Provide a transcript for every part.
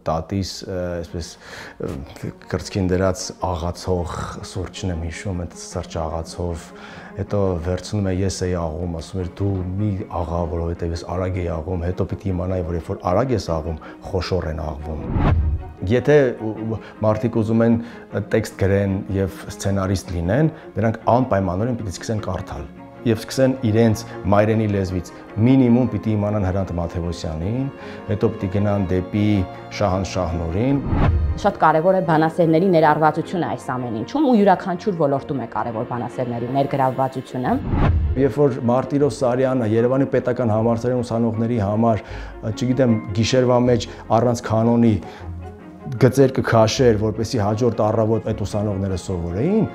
տատիս այսպես կրծքին դրած աղացող սուրճն եմ հիշում, այդ սրճ աղացով, հետո վերցնում է ես էի աղում, ասում էր դու մի աղա, որովհետև ես արագ էի աղում, հետո պիտի իմանայի, որ երբ որ արագ ես աղում, խոշոր են աղվում։ Եթե մարդիկ ուզում են տեքստ գրեն եւ սցենարիստ լինեն, նրանք անպայմանորեն պիտի սկսեն կարդալ եւ սկսեն իրենց մայրենի լեզվից մինիմում պիտի իմանան Հրանտ Մաթեոսյանին, հետո պիտի գնան դեպի Շահան Շահնուրին։ Շատ կարևոր է բանասերների ներառվածությունը այս ամեն ինչում ու յուրաքանչյուր ոլորտում է կարևոր բանասերների ներգրավվածությունը։ Երբ որ Մարտիրոս Սարյանը Երևանի պետական համալսարանի ուսանողների համար, չգիտեմ, գիշերվա մեջ առանց կանոնի գծեր կքաշեր, որպեսզի հաջորդ առավոտ այդ ուսանողները սովորեին,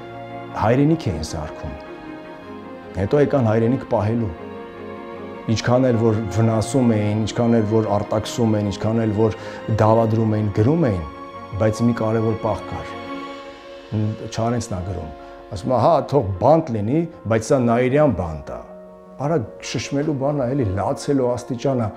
հայրենիք էին սարքում։ Հետո եկան հայրենիք պահելու։ Ինչքան էլ որ վնասում էին, ինչքան էլ որ արտաքսում էին, ինչքան էլ որ դավադրում էին, գրում էին, բայց մի կարևոր պահ կար։ Չարենցն է գրում։ Ասում է, հա, թող բանտ լինի, բայց սա նայիրյան բանտ է։ Արա շշմելու բանն է, էլի լացելու աստիճանը։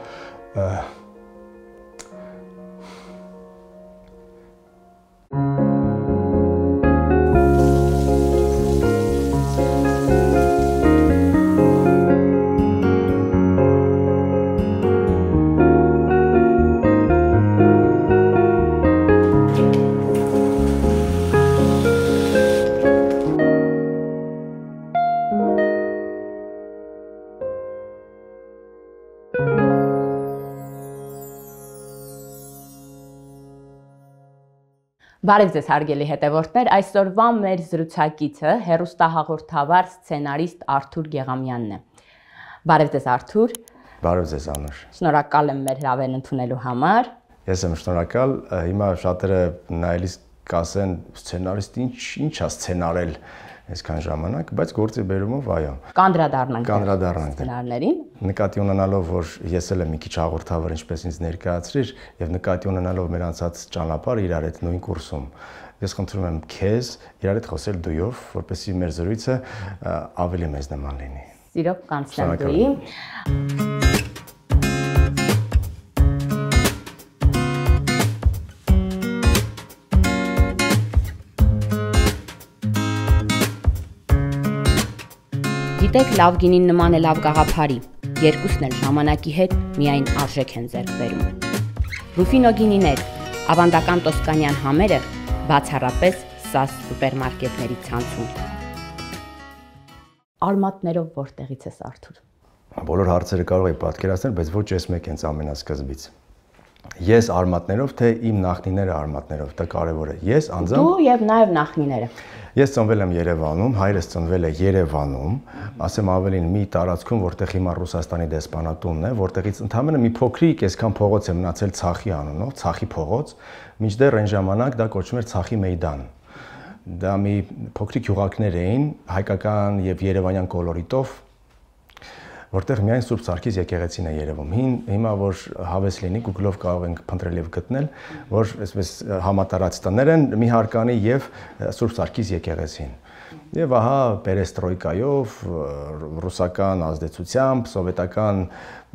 Բարև ձեզ հարգելի հետևորդներ, այսօրվա մեր զրուցակիցը հեռուստահաղորդավար սցենարիստ Արթուր Գեղամյանն է։ Բարև ձեզ Արթուր։ Բարև ձեզ Անուշ։ Շնորհակալ եմ մեր հրավերն ընդունելու համար։ Ես եմ շնորհակալ, հիմա շատերը նայելիս կասեն սցենարիստ ինչ է սցենարել այսքան ժամանակ, բայց գործի բերումով այո։ Կանդրադառնանք սցենարներին։ Նկատի ունենալով, որ ես էլ եմ մի քիչ հաղորդավար, ինչպես ինձ ներկայացրիր, եւ նկատի ունենալով մեր անցած ճանապարհը իրար հետ նույն կուրսում, ես խնդրում եմ քեզ իրար հետ խոսել դույով, որպեսզի մեր զրույցը ավելի մեծ նման լինի։ Սիրով կանցնեմ դուի։ Գիտեք, լավ գինին նման է լավ գաղափարի, երկուսն էլ ժամանակի հետ միայն արժեք են ձեռք բերում։ Ռուֆինո գինիներ, ավանդական տոսկանյան համերը, բացառապես SAS սուպերմարկետների ցանցում։ Արմատներով որտեղից ես Արթուր։ Բոլոր հարցերը կարող եի պատկերացնել, բայց ոչ ես մեկ հենց ամենասկզբից։ Ես արմատներով, թե իմ նախնիները արմատներով, դա կարևոր է։ Ես անձամբ Դու եւ նաեւ նախնիները։ Ես ծնվել եմ Երևանում, հայրս ծնվել է Երևանում, ասեմ ավելին մի տարածքում, որտեղ հիմա Ռուսաստանի դեսպանատունն է, որտեղից ընդամենը մի փոքրիկ այսքան փողոց է մնացել Ցախի անունով, Ցախի փողոց, մինչդեռ այն ժամանակ դա կոչվում էր Ցախի մեյդան։ Դա մի փոքրիկ յուղակներ էին, հայկական եւ երևանյան կոլորիտով, որտեղ միայն Սուրբ Սարգիս եկեղեցին է երևում։ Հիմա որ հավես լինի, Google-ով կարող ենք փնտրել եւ գտնել, որ այսպես համատարած տներ են մի հարկանի եւ Սուրբ Սարգիս եկեղեցին։ Եվ ահա պերեստրոյկայով, ռուսական ազդեցությամբ, սովետական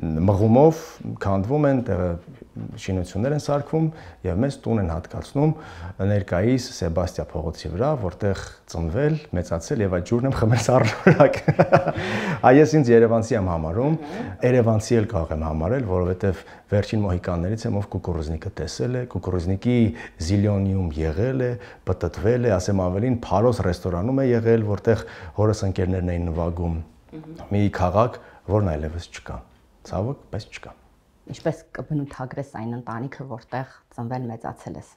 մղումով քանդվում են, շինություններ են սարքվում եւ մեծ տուն են հատկացնում ներկայիս Սեբաստիա փողոցի վրա, որտեղ ծնվել, մեծացել եւ այդ ջուրն եմ խմել սառնորակ։ Այս ինձ երևանցի եմ համարում, երևանցի էլ կարող եմ համարել, որովհետեւ վերջին մոհիկաններից եմ, ով կուկուրուզնիկը տեսել է, կուկուրուզնիկի զիլյոնիում եղել է, պտտվել է, ասեմ ավելին, Փարոս ռեստորանում է եղել, որտեղ հորս ընկերներն էին նվագում։ Մի քաղաք, որն այլևս չկա։ Ցավոք, բայց չկա։ Ինչպես կբնութագրես այն ընտանիքը, որտեղ ծնվել մեծացել ես։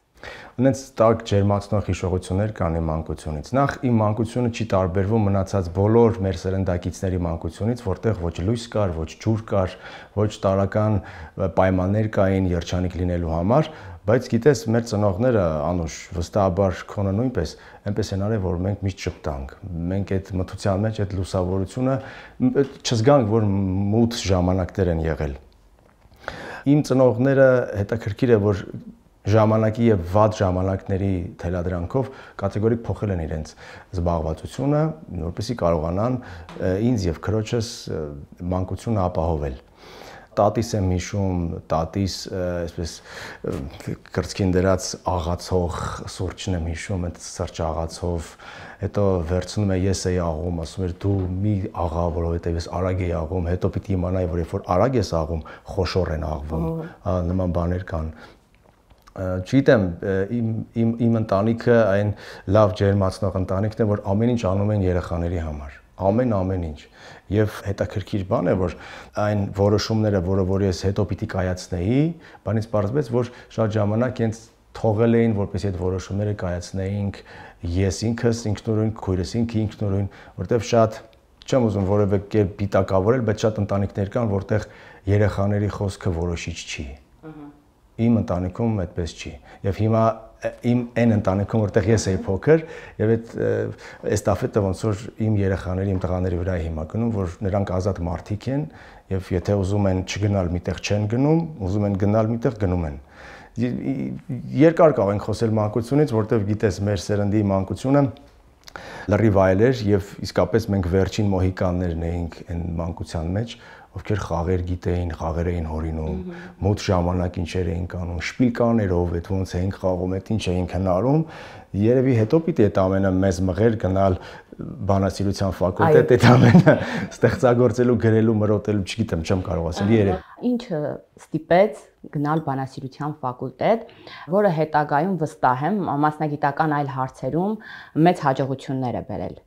Ունենց տակ ջերմացնող հիշողություններ կան իմ մանկությունից։ Նախ իմ մանկությունը չի տարբերվում մնացած բոլոր մեր սերնդակիցների մանկությունից, որտեղ ոչ լույս կար, ոչ ջուր կար, ոչ տարական պայմաններ կային երջանիկ լինելու համար, բայց գիտես, մեր ծնողները Անուշ վստահաբար քոնը նույնպես այնպես են արել, որ մենք միշտ շփտանք։ Մենք այդ մթության մեջ այդ լուսավորությունը չզգանք, որ մութ ժամանակներ են եղել։ Իմ ծնողները հետաքրքիր է, որ ժամանակի եւ վատ ժամանակների թելադրանքով կատեգորիկ փոխել են իրենց զբաղվածությունը, որպեսզի կարողանան ինձ եւ քրոջս մանկությունը ապահովել։ Տատիս եմ հիշում, տատիս այսպես կրծքին դրած աղացող սուրճն եմ հիշում, այդ սրճ-աղացով, հետո վերցնում է ես էի աղում, ասում էր դու մի աղա, որովհետև ես արագ էի աղում, հետո պիտի իմանայի, որ երբ որ արագ ես աղում, խոշոր են աղվում, նման բաներ կան։ Չգիտեմ, իմ ընտանիքը այն լավ ջերմացնող ընտանիքն է, որ ամեն ինչ անում են երեխաների համար, ամեն ինչ։ Եվ հետաքրքիր բան է, որ այն որոշումները, որ ես հետո պիտի կայացնեի, բանից պարզվեց, որ շատ ժամանակ հենց թողել էին, որպեսզի այդ որոշումները կայացնեինք ես ինքս, ինքնուրույն, քույրս ինքնուրույն, որտեղ շատ չեմ ուզում որևէ կերպ պիտակավորել, բայց շատ ընտանիքներ կան, որտեղ երեխաների խոսքը որոշիչ չի։ Իմ ընտանիքում այդպես չի։ Եվ հիմա իմ այն ընտանիքում, որտեղ ես էի փոքր, եւ այդ էստաֆետը ոնց որ իմ երեխաների, իմ տղաների վրա է հիմա գնում, որ նրանք ազատ մարդիկ են, եւ եթե ուզում են չգնալ միտեղ չեն գնում, ուզում են գնալ միտեղ գնում են։ Երկար կարող ենք խոսել մանկությունից, որտեղ գիտես, մեր սերնդի մանկությունը լրիվ այլ էր եւ իսկապես մենք վերջին մոհիկաններն էինք այն մանկության մեջ, ովքեր խաղեր գիտեին, խաղեր էին հորինում, մոտ ժամանակ ինչեր էին անում, շպիլկաներով, այդ ոնց էինք խաղում, այդ ինչ էինք հնարում, երևի հետո պիտի այդ ամենը մեզ մղեր գնալ բանասիրության ֆակուլտետ, այդ ամենը ստեղծագործելու, գրելու, մրոտելու, չգիտեմ, չեմ կարող ասել, երևի։ Ինչը ստիպեց գնալ բանասիրության ֆակուլտետ, որը հետագայում վստահ եմ մասնագիտական այլ հարցերում մեծ հաջողություններ է բերել։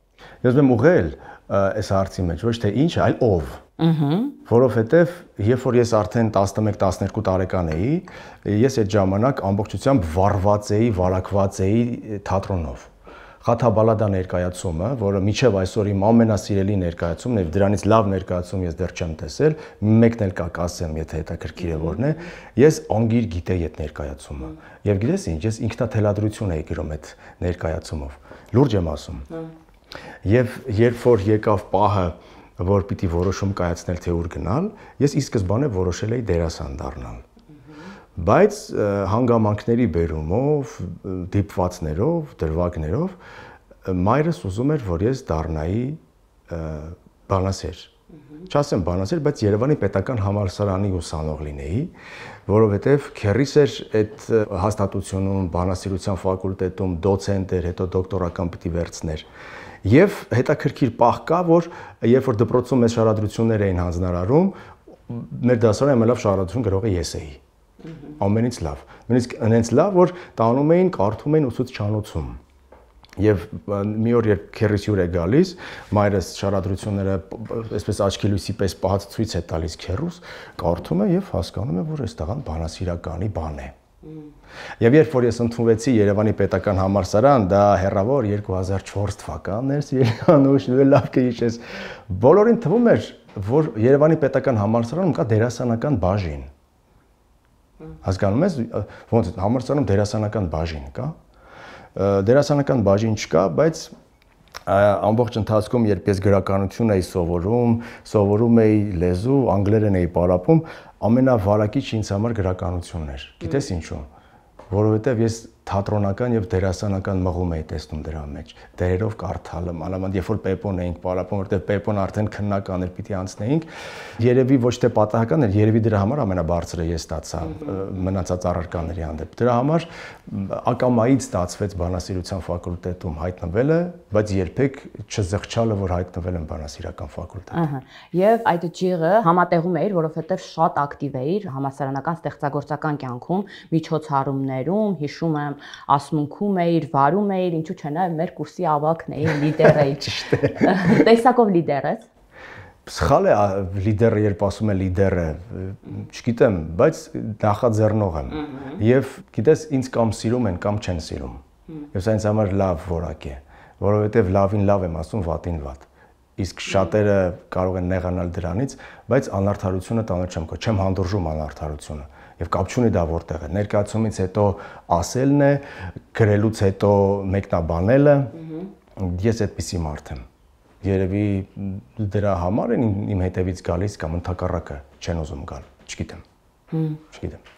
Ես եմ ուղղել այս հարցի մեջ, ոչ թե ինչ, այլ ով։ Որովհետև երբ որ ես արդեն 11-12 տարեկան էի, ես այդ ժամանակ ամբողջությամբ վառված էի, վարակված էի թատրոնով։ Ղաթաբալադա ներկայացումը, որը մինչև այսօր իմ ամենասիրելի ներկայացումն է, դրանից լավ ներկայացում ես դեռ չեմ տեսել, մեկն էլ կա կասեմ, եթե հետաքրքիր է որն է, ես անգիր գիտեի այդ ներկայացումը։ Եվ գիտես ինչ, ես ինքնաթելադրություն էի գրում այդ ներկայացումով։ Լուրջ եմ ասում։ Եվ երբ որ եկավ պահը, որ պիտի որոշում կայացնել թե ուր գնալ, ես ի սկզբանե որոշել էի դերասան դառնալ։ Բայց հանգամանքների բերումով, դիպվածներով, դրվագներով մայրս ուզում էր, որ ես դառնայի բանասեր։ Չասեմ բանասեր, բայց Երևանի պետական համալսարանի ուսանող լինեի, որովհետև քեռիս էր այդ հաստատությունում, բանասիրության ֆակուլտետում դոցենտ էր, հետո դոկտորական պիտի վերցներ։ Եվ հետաքրքիր պահ կա, որ երբ որ դպրոցում մեծ շարադրություններ էին հանձնարարում, մեր դասարանը ամենալավ շարադրություն գրողը ես էի։ Ամենից լավ։ Նույնիսկ այնց լավ, որ տանում էին, կարդում էին ուսուցչանոցում։ Եվ մի օր երբ քեռիս հյուր է գալիս, մայրս շարադրությունները այսպես աչքի լույսի պես պահած ցույց է տալիս քեռուս, կարդում է եւ հասկանում է, որ այս տղան բանասիրականի բան է։ Եվ երբ որ ես ընդունվեցի Երևանի պետական համալսարան, դա հեռավոր 2004 թվականն էր, Սիրյանուշ, լավ կհիշես, բոլորին թվում էր, որ Երևանի պետական համալսարանում կա դերասանական բաժին։ Հասկանում ես, ոնց համալսարանում դերասանական բաժին կա։ Դերասանական բաժին չկա, բայց ամբողջ ընթացքում, երբ ես գրականություն էի սովորում էի լեզու, անգլերեն էի պարապում, ամենավարակիչ ինձ համար գրականությունն էր։ Գիտես ինչու՞։ Որովհետև ես թատրոնական եւ դերասանական մղում էի տեսնում դրա մեջ, դերերով կարդալը, մանավանդ երբ որ Պեպոն էինք պարապում, որտեղ Պեպոն արդեն քննական էր, պիտի անցնեինք, երևի ոչ թե պատահական էր, երևի դրա համար ամենաբարձրը ես ստացա մնացած առարկաների հանդեպ։ Դրա համար ակամայից ստացվեց բանասիրության ֆակուլտետում հայտնվելը, բայց երբեք չզղջալը, որ հայտնվել եմ բանասիրական ֆակուլտետում։ Եվ այդ ջիղը համատեղում էիր, որովհետև շատ ակտիվ էիր համալսարանական ստեղծագործական կյանքում, միջոցառումներում, հիշում եմ, ասմունքում էիր, վարում էիր, ինչու՞ չէ, նաև մեր կուրսի ավագն էիր, լիդեր էիր։ Ճիշտ է։ Տեսակով լիդեր ես։ Սխալ է լիդերը, երբ ասում է լիդերը, չգիտեմ, բայց նախաձեռնող եմ։ Եվ գիտես, ինձ կամ սիրում են, կամ չեն սիրում։ Եվ սա ինձ համար լավ որակ է, որովհետև լավին լավ եմ ասում, վատին վատ։ Իսկ շատերը կարող են նեղանալ դրանից, բայց անարդարությունը տանել չեմ կա, չեմ հանդուրժում անարդարությունը։ Եվ կապ չունի դա որտեղ է։ Ներկայացումից հետո ասելն է, գրելուց հետո մեկնաբանելը, ես այդպիսի մարդ եմ։ Երևի դրա համար են իմ հետևից գալիս կամ ընդհակառակը չեն ուզում գալ, չգիտեմ։ Չգիտեմ։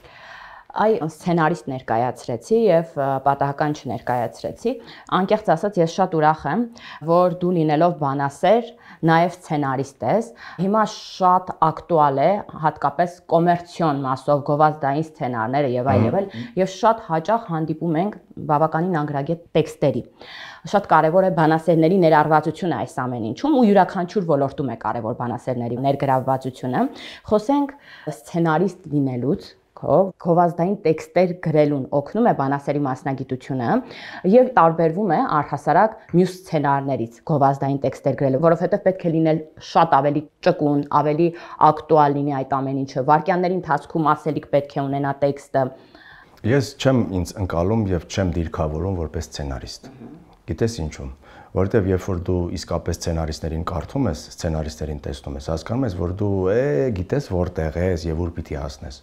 Այ սցենարիստ ներկայացրեցի եւ պատահական չներկայացրեցի։ Անկեղծ ասած ես շատ ուրախ եմ, որ դու լինելով բանասեր, նաեւ սցենարիստ ես։ Հիմա շատ ակտուալ է հատկապես կոմերցիոն մասով գովազդային սցենարները եւ այլն, եւ շատ հաճախ հանդիպում ենք բավականին անգրագետ տեքստերի։ Շատ կարևոր է բանասերների ներառվածությունը այս ամեն ինչում ու յուրաքանչյուր ոլորտում է կարևոր բանասերների ներգրավվածությունը։ Խոսենք սցենարիստ լինելուց, գովազդային տեքստեր գրելուն օգնում է բանասերի մասնագիտությունը եւ տարբերվում է առհասարակ մյուս սցենարներից գովազդային տեքստեր գրելը, որովհետեւ պետք է լինել շատ ավելի ճկուն, ավելի ակտուալ լինի այդ ամեն ինչը։ Վարքյանների ընթացքում ասելիք պետք է ունենա տեքստը։ Ես չեմ ինձ ընկալում եւ չեմ դիրքավորում որպես սցենարիստ։ Գիտես ինչու՞մ, որովհետեւ երբ որ դու իսկապես սցենարիստներին կարդում ես, սցենարիստերին տեսնում ես, հասկանում ես, որ դու գիտես որտեղ ես եւ ուր պիտի հասնես։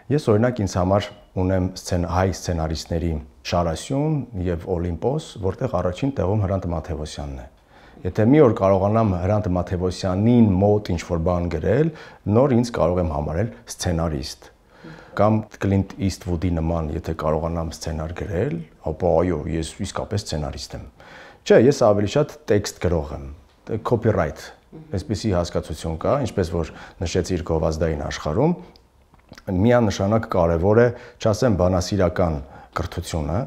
Ես օրինակ ինձ համար ունեմ հայ սցենարիստների Շարասյուն եւ Օլիմպոս, որտեղ առաջին տեղում Հրանտ Մաթեոսյանն է։ Եթե մի օր կարողանամ Հրանտ Մաթեոսյանին մոտ ինչ-որ բան գրել, նոր ինձ կարող եմ համարել սցենարիստ։ Կամ Կլինտ Իսթվուդի նման, եթե կարողանամ սցենար գրել, ապա այո, ես իսկապես սցենարիստ եմ։ Չէ, ես ավելի շատ տեքստ գրող եմ, copyright, այսպիսի հասկացություն կա, ինչպես որ նշեցիր գովազդային աշխարհում, միանշանակ կարևոր է, չասեմ բանասիրական կրթությունը,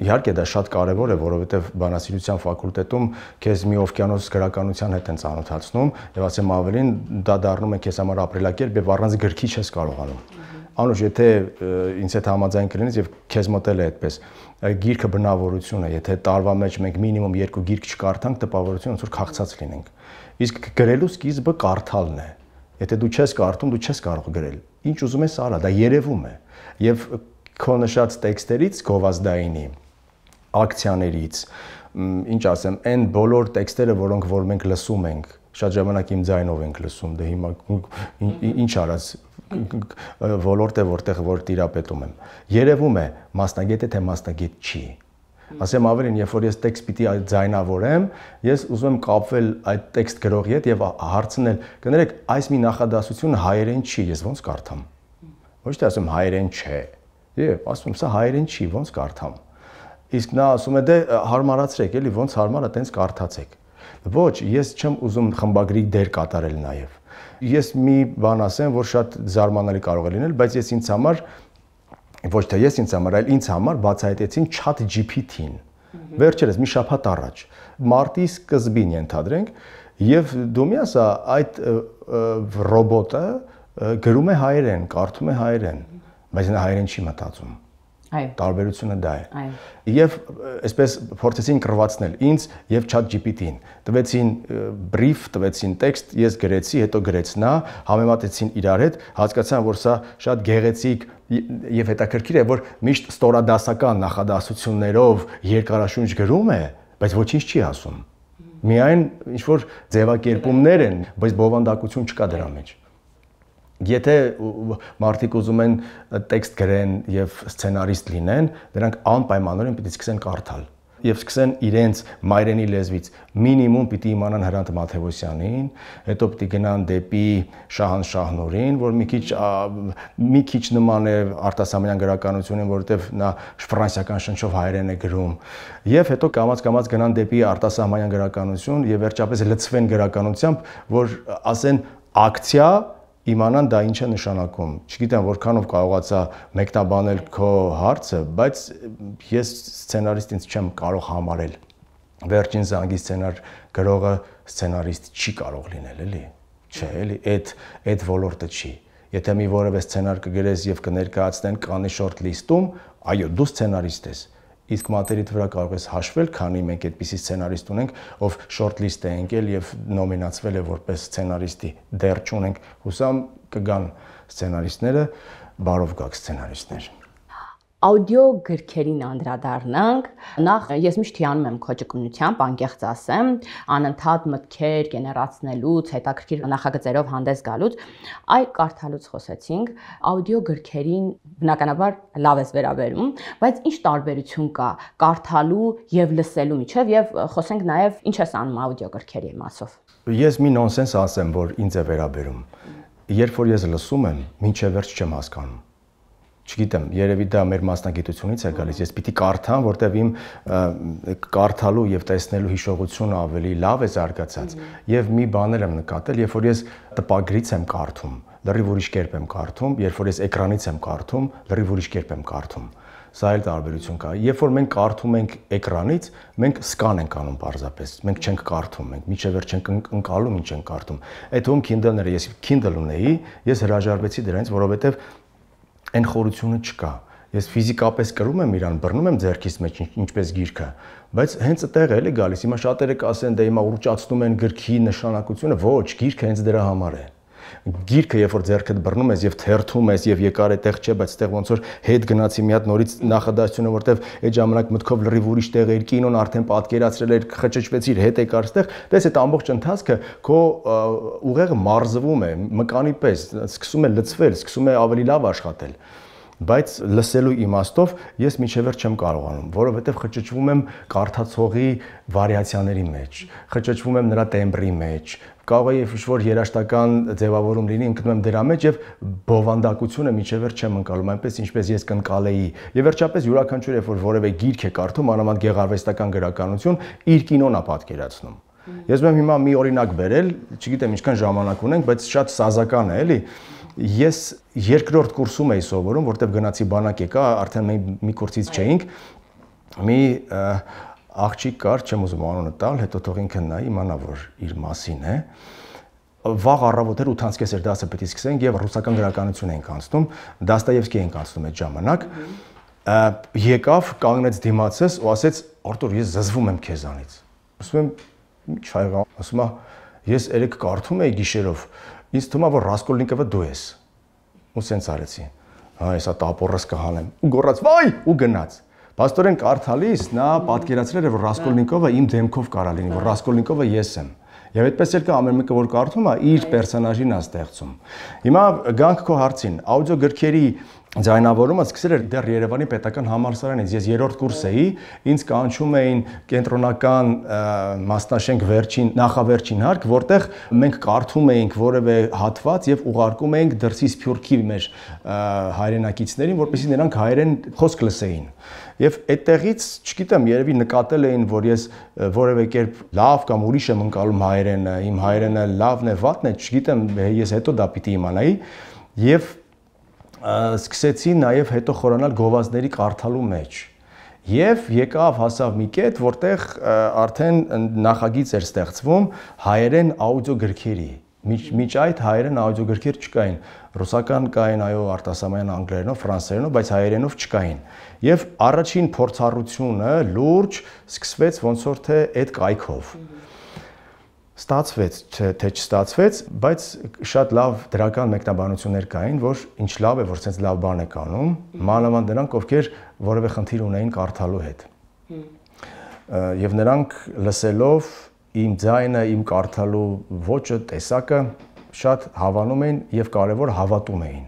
իհարկե դա շատ կարևոր է, որովհետև բանասիրության ֆակուլտետում քեզ մի օվկիանոս գրականության հետ են ծանոթացնում եւ ասեմ ավելին, դա դառնում է քեզ համար ապրելակերպ եւ առանց գրքի չես կարողանում։ Անուշ, եթե ինձ հետ համաձայն կլինես եւ քեզ մտել է այդպես, գիրքը բնավորություն է, եթե տարվա մեջ մենք մինիմում 2 գիրք չկարդանք, տպավորություն ոնց որ քաղցած լինենք։ Իսկ գրելու սկիզբը կարդալն է։ Եթե դու չես կարդում, դու չես կարող գրել։ Ինչ ուզում ես արա, դա երևում է։ Եվ քո նշած տեքստերից, գովազդայինի, ակցիաներից, ինչ ասեմ, այն բոլոր տեքստերը, որոնք որ մենք լսում ենք, շատ ժամանակ իմ ձայնով ենք լսում, դե հիմա ինչ արած ոլորտ է, որտեղ որ տիրապետում եմ։ Երևում է մասնագետ է, թե մասնագետ չի։ Ասեմ ավելին, երբ որ ես տեքստ պիտի ձայնավորեմ, ես ուզում եմ կապվել այդ տեքստ գրողի հետ եւ հարցնել, կներեք, այս մի նախադասությունը հայերեն չի, ես ոնց կարդամ։ Ոչ թե ասում հայերեն չէ։ Եվ ասում սա հայերեն չի, ոնց կարդամ։ Իսկ նա ասում է դե հարմարացրեք, էլի ոնց հարմար է, տենց կարդացեք։ Ոչ, ես չեմ ուզում խմբագրի դեր կատարել նաեւ։ Ես մի բան ասեմ, որ շատ զարմանալի կարող է լինել, բայց ես ինձ համար ոչ թե ես ինձ համար, այլ ինձ համար բացահայտեցին ChatGPT-ին։ Վերջերս մի շաբաթ առաջ, մարտի սկզբին ենթադրենք, եւ դու մի ասա, այդ ռոբոտը գրում է հայերեն, կարդում է հայերեն, բայց նա հայերեն չի մտածում։ Այո։ Տարբերությունը դա է։ Այո։ Եվ այսպես փորձեցին կրվածնել ինձ եւ ChatGPT-ին։ Տվեցին brief, տվեցին տեքստ, ես գրեցի, հետո գրեց նա, համեմատեցին իրար հետ, հասկացան, որ սա շատ գեղեցիկ եւ հետաքրքիր է, որ միշտ ստորադասական նախադասություններով երկարաշունչ գրում է, բայց ոչինչ չի ասում։ Միայն ինչ որ ձևակերպումներ են, բայց բովանդակություն չկա դրա մեջ։ Եթե մարդիկ ուզում են տեքստ գրեն եւ սցենարիստ լինեն, նրանք անպայմանորեն պիտի սկսեն կարդալ եւ սկսեն իրենց մայրենի լեզվից մինիմում պիտի իմանան Հրանտ Մաթեոսյանին, հետո պիտի գնան դեպի Շահան Շահնուրին, որ մի քիչ նման է արտասահմանյան գրականությունին, որովհետեւ նա ֆրանսիական շնչով հայերեն է գրում, եւ հետո կամաց-կամաց գնան դեպի արտասահմանյան գրականություն եւ վերջապես լցվեն գրականությամբ, որ ասեն ակցիա իմանան դա ինչ է նշանակում։ Չգիտեմ որքանով կարողացա մեկնաբանել քո հարցը, բայց ես սցենարիստ ինձ չեմ կարող համարել։ Վերջին զանգի սցենար գրողը սցենարիստ չի կարող լինել, էլի։ Չէ, էլի, այդ ոլորտը չի։ Եթե մի որևէ սցենար կգրես եւ կներկայացնեն Կաննի շորթ լիստում, այո, դու սցենարիստ ես։ Իսկ մատերիդ վրա կարող ես հաշվել, քանի մենք այդպիսի սցենարիստ ունենք, ով շորթ լիստ է ընկել եւ նոմինացվել է որպես սցենարիստի, դեռ չունենք, հուսամ կգան սցենարիստները, բարով գաք սցենարիստներ։ Աուդիո գրքերին անդրադառնանք։ Նախ ես միշտ հիանում եմ քո ճկունությամբ, անկեղծ ասեմ, անընդհատ մտքեր գեներացնելուց, հետաքրքիր նախագծերով հանդես գալուց, այ կարդալուց խոսեցինք, աուդիո գրքերին բնականաբար լավ ես վերաբերում, բայց ինչ տարբերություն կա կարդալու եւ լսելու միջեւ եւ խոսենք նաեւ ինչ ես անում աուդիո գրքերի մասով։ Ես մի նոնսենս ասեմ, որ ինձ է վերաբերում։ Երբ որ ես լսում եմ, մինչև վերջ չեմ հասկանում։ Չգիտեմ, երևի դա մեր մասնագիտությունից է գալիս։ Ես պիտի կարդամ, որտեվ իմ կարդալու եւ տեսնելու հիշողությունը ավելի լավ է զարգացած։ Եվ մի բաներ եմ նկատել, երբ որ ես տպագրից եմ կարդում, լրիվ ուրիշ կերպ եմ կարդում, երբ որ ես էկրանից եմ կարդում, լրիվ ուրիշ կերպ եմ կարդում։ Սա էլ տարբերություն կա։ Երբ որ մենք կարդում ենք էկրանից, մենք սկան ենք անում պարզապես։ Մենք չենք կարդում, մենք միջև վերջ չենք ընկալում ինչ ենք կարդում։ Այդ ում Kindle-ները, ես Kindle ունեի, ես հրաժարվեցի դրանից, որովհետև այն խորությունը չկա։ Ես ֆիզիկապես կրում եմ իրան, բռնում եմ ձեռքիս մեջ ինչպես գիրքը, բայց հենց այդտեղ էլի գալիս։ Հիմա շատերը կասեն, դե հիմա ուռճացնում են գրքի նշանակությունը, ոչ, գիրքը հենց դրա համար է։ Գիրքը, երբ որ ձեռքդ բռնում ես եւ թերթում ես եւ եկար այդտեղ չէ, բայց այդտեղ ոնց որ հետ գնացի մի հատ նորից նախադասությունը, որտեվ այդ ժամանակ մտքով լրիվ ուրիշ տեղ էր, կինոն արդեն պատկերացրել էր, խճճվեցիր, հետ եկար այդտեղ, դες այդ ամբողջ ընթացքը քո ուղեղը մարզվում է, մկանի պես, սկսում է լցվել, սկսում է ավելի լավ աշխատել։ Բայց լսելու իմաստով ես միջև վերջ չեմ կարողանում, որովհետև խճճվում եմ կարդացողի վարիացիաների մեջ, խճճվում եմ նրա տեմբրի մեջ, կարող է ինչ-որ երաժշտական ձևավորում լինի, ընկնում եմ դրա մեջ եւ բովանդակությունը միջև վերջ չեմ ընկալում, այնպես ինչպես ես կընկալեի։ Եվ վերջապես յուրաքանչյուր երբ որ որևէ գիրք է կարդում, անամենտ գեղարվեստական գրականություն, իր կինոն է պատկերացնում։ Ես ուզում եմ հիմա մի օրինակ բերել, չգիտեմ ինչքան ժամանակ ունենք, բայց շատ սազական է, էլի։ Ես երկրորդ կուրսում էի սովորում, որտեղ գնացի բանակ եկա, արդեն մենք մի կուրսից չէինք։ Մի աղջիկ կար, չեմ ուզում անունը տալ, հետո թող ինքը նայի, իմանա որ իր մասին է։ Վաղ առավոտ էր 8:30 էր դասը պետք է սկսենք եւ ռուսական գրականություն էինք անցնում, Դաստոևսկի էինք անցնում այդ ժամանակ։ Եկավ, կանգնեց դիմացս ու ասեց. «Արտուր, ես զզվում եմ քեզանից»։ Ասում եմ, «Ինչ հայղա»։ Ասում է, «Ես երեք կարդում էի գիշերով, ինձ թվում է որ Ռասկոլնիկովը դու ես»։ Ու սենց արեցի։ Հա, հեսա տապորս կհանեմ։ Ու գոռաց. «Վայ!» ու գնաց։ Պաստորեն կարդալիս նա պատկերացրել էր որ Ռասկոլնիկովը իմ դեմքով կարա լինի, որ Ռասկոլնիկովը ես եմ։ Եվ այդպես էլ կա ամեն մեկը որ կարդում է իր պերսոնաժին է ստեղծում։ Հիմա գանք քո հարցին, աուդիո գրքերի ձայնավորումը սկսել էր դեռ Երևանի պետական համալսարանից։ Ես երրորդ կուրս էի, ինձ կանչում էին կենտրոնական մասնաշենք նախավերջին հարկ, որտեղ մենք կարդում էինք որևէ հատված եւ ուղարկում էինք դրսի Սփյուռքի մեր հայրենակիցներին, որպեսզի նրանք հայերեն խոսք լսեին։ Եվ այդտեղից, չգիտեմ, երևի նկատել էին, որ ես որևէ կերպ լավ կամ ուրիշ եմ ընկալում հայերենը, իմ հայերենը լավն է, վատն է, չգիտեմ, ես հետո դա պիտի իմանայի։ Եվ սկսեցի նաև հետո խորանալ գովազդների կարդալու մեջ։ Եվ եկավ հասավ մի կետ, որտեղ արդեն նախագիծ էր ստեղծվում հայերեն աուդիո գրքերի։ Միջ այդ հայերեն աուդիո գրքեր չկային։ Ռուսական կային, այո, արտասահմանյան անգլերենով, ֆրանսերենով, բայց հայերենով չկային։ Եվ առաջին փորձառությունը լուրջ սկսվեց ոնց որ թե այդ կայքով։ Ստացվեց, թե չստացվեց, բայց շատ լավ դրական մեկնաբանություններ կային, որ ինչ լավ է, որ sense լավ բան եք անում, մանավանդ նրանք, ովքեր որևէ խնդիր ունեին կարդալու հետ։ Եվ նրանք լսելով իմ ձայնը, իմ կարդալու ոճը, տեսակը շատ հավանում էին եւ կարեւոր հավատում էին։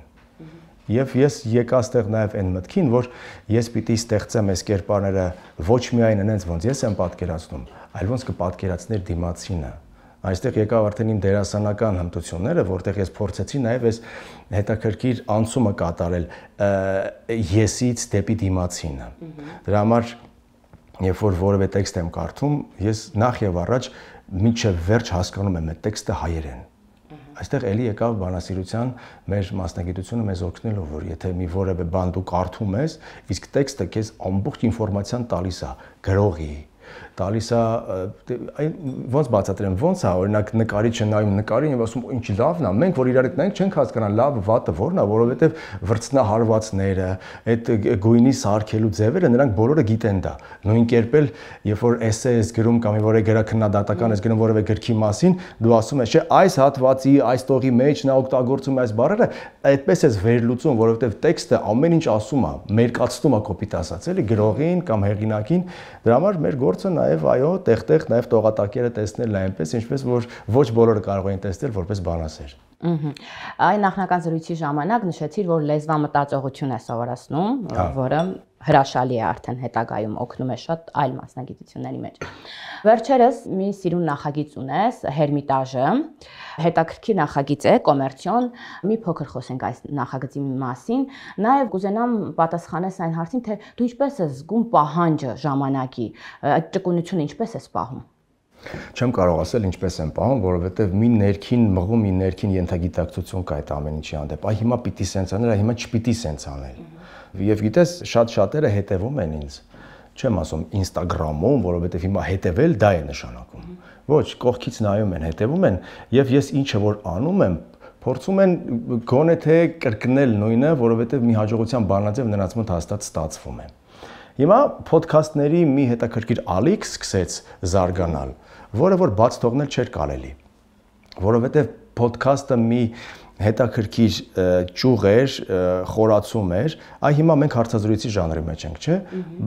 Եվ ես եկա այստեղ նաև այն մտքին, որ ես պիտի ստեղծեմ այս կերպարները ոչ միայն այնց ոնց ես եմ պատկերացնում, այլ ոնց կպատկերացներ դիմացինը։ Այստեղ եկավ արդեն իմ դերասանական հմտությունները, որտեղ ես փորձեցի նաև այս հետաքրքիր անցումը կատարել եսից դեպի դիմացինը։ Դրա համար երբ որ որևէ տեքստ եմ կարդում, ես նախ եւ առաջ մինչեւ վերջ հասկանում եմ այդ տեքստը հայերեն։ Այստեղ էլի եկավ բանասիրության մեր մասնագիտությունը մեզ օգնելու, որ եթե մի որևէ բան դու կարդում ես, իսկ տեքստը քեզ ամբողջ ինֆորմացիան տալիս է, գրողի, տալիս է, ոնց բացատրեմ, ոնց է, օրինակ նկարիչը նայում նկարին եւ ասում, ինչ լավն է, մենք որ իրար հետ նայենք չենք հասկանա լավը, վատը որն է, որովհետեւ վրձնահարվածները, այդ գույնի սարքելու ձևերը նրանք բոլորը գիտեն դա։ Նույն կերպ էլ, երբ որ էսե ես գրում կամ որևէ գրաքննադատական ես գրում որևէ գրքի մասին, դու ասում ես, չէ, այս հատվածի, այս տողի մեջ նա օգտագործում է այս բառերը, այդպես ես վերլուծում, որովհետեւ տեքստը ամեն ինչ ասում է, մերկացնում է կոպիտ ասած, էլի գրողին կամ հեղինակին, դրա համար մեր գործը նաև այո, տեղ-տեղ նաև տողատակերը տեսնելն է այնպես, ինչպես որ ոչ բոլորը կարող են տեսնել որպես բանասեր։ Այ նախնական զրույցի ժամանակ նշեցիր, որ լեզվամտածողություն է սովորացնում, որը հրաշալի է արդեն հետագայում օգնում է շատ այլ մասնագիտությունների մեջ։ Վերջերս մի սիրուն նախագիծ ունես, Հերմիտաժը, հետաքրքիր նախագիծ է, կոմերցիոն, մի փոքր խոսենք այս նախագծի մասին, նաև կուզենամ պատասխանես այն հարցին, թե դու ինչպես ես զգում պահանջը ժամանակի, այդ ճկունությունը ինչպես ես պահում։ Չեմ կարող ասել ինչպես եմ պահում, որովհետև մի ներքին մղում, մի ներքին ենթագիտակցություն կա այդ ամեն ինչի հանդեպ։ Այ հիմա պիտի սենց անել, հիմա չպիտի սենց անել։ Եվ գիտես, շատ-շատերը հետևում են ինձ։ Չեմ ասում Instagram-ում, որովհետև հիմա հետևել դա է նշանակում։ Ոչ, կողքից նայում են, հետևում են, եւ ես ինչը որ անում եմ, փորձում են գոնե թե կրկնել նույնը, որովհետև մի հաջողության բանաձև նրանց մոտ հաստատ ստացվում է։ Հիմա ոդքասթների մի հետաքրքիր ալիք սկսեց զարգանալ, որը որ բաց թողնել չէր կարելի, որովհետև ոդքասթը մի հետաքրքիր ճյուղ էր, խորացում էր, այ հիմա մենք հարցազրույցի ժանրի մեջ ենք, չէ՞,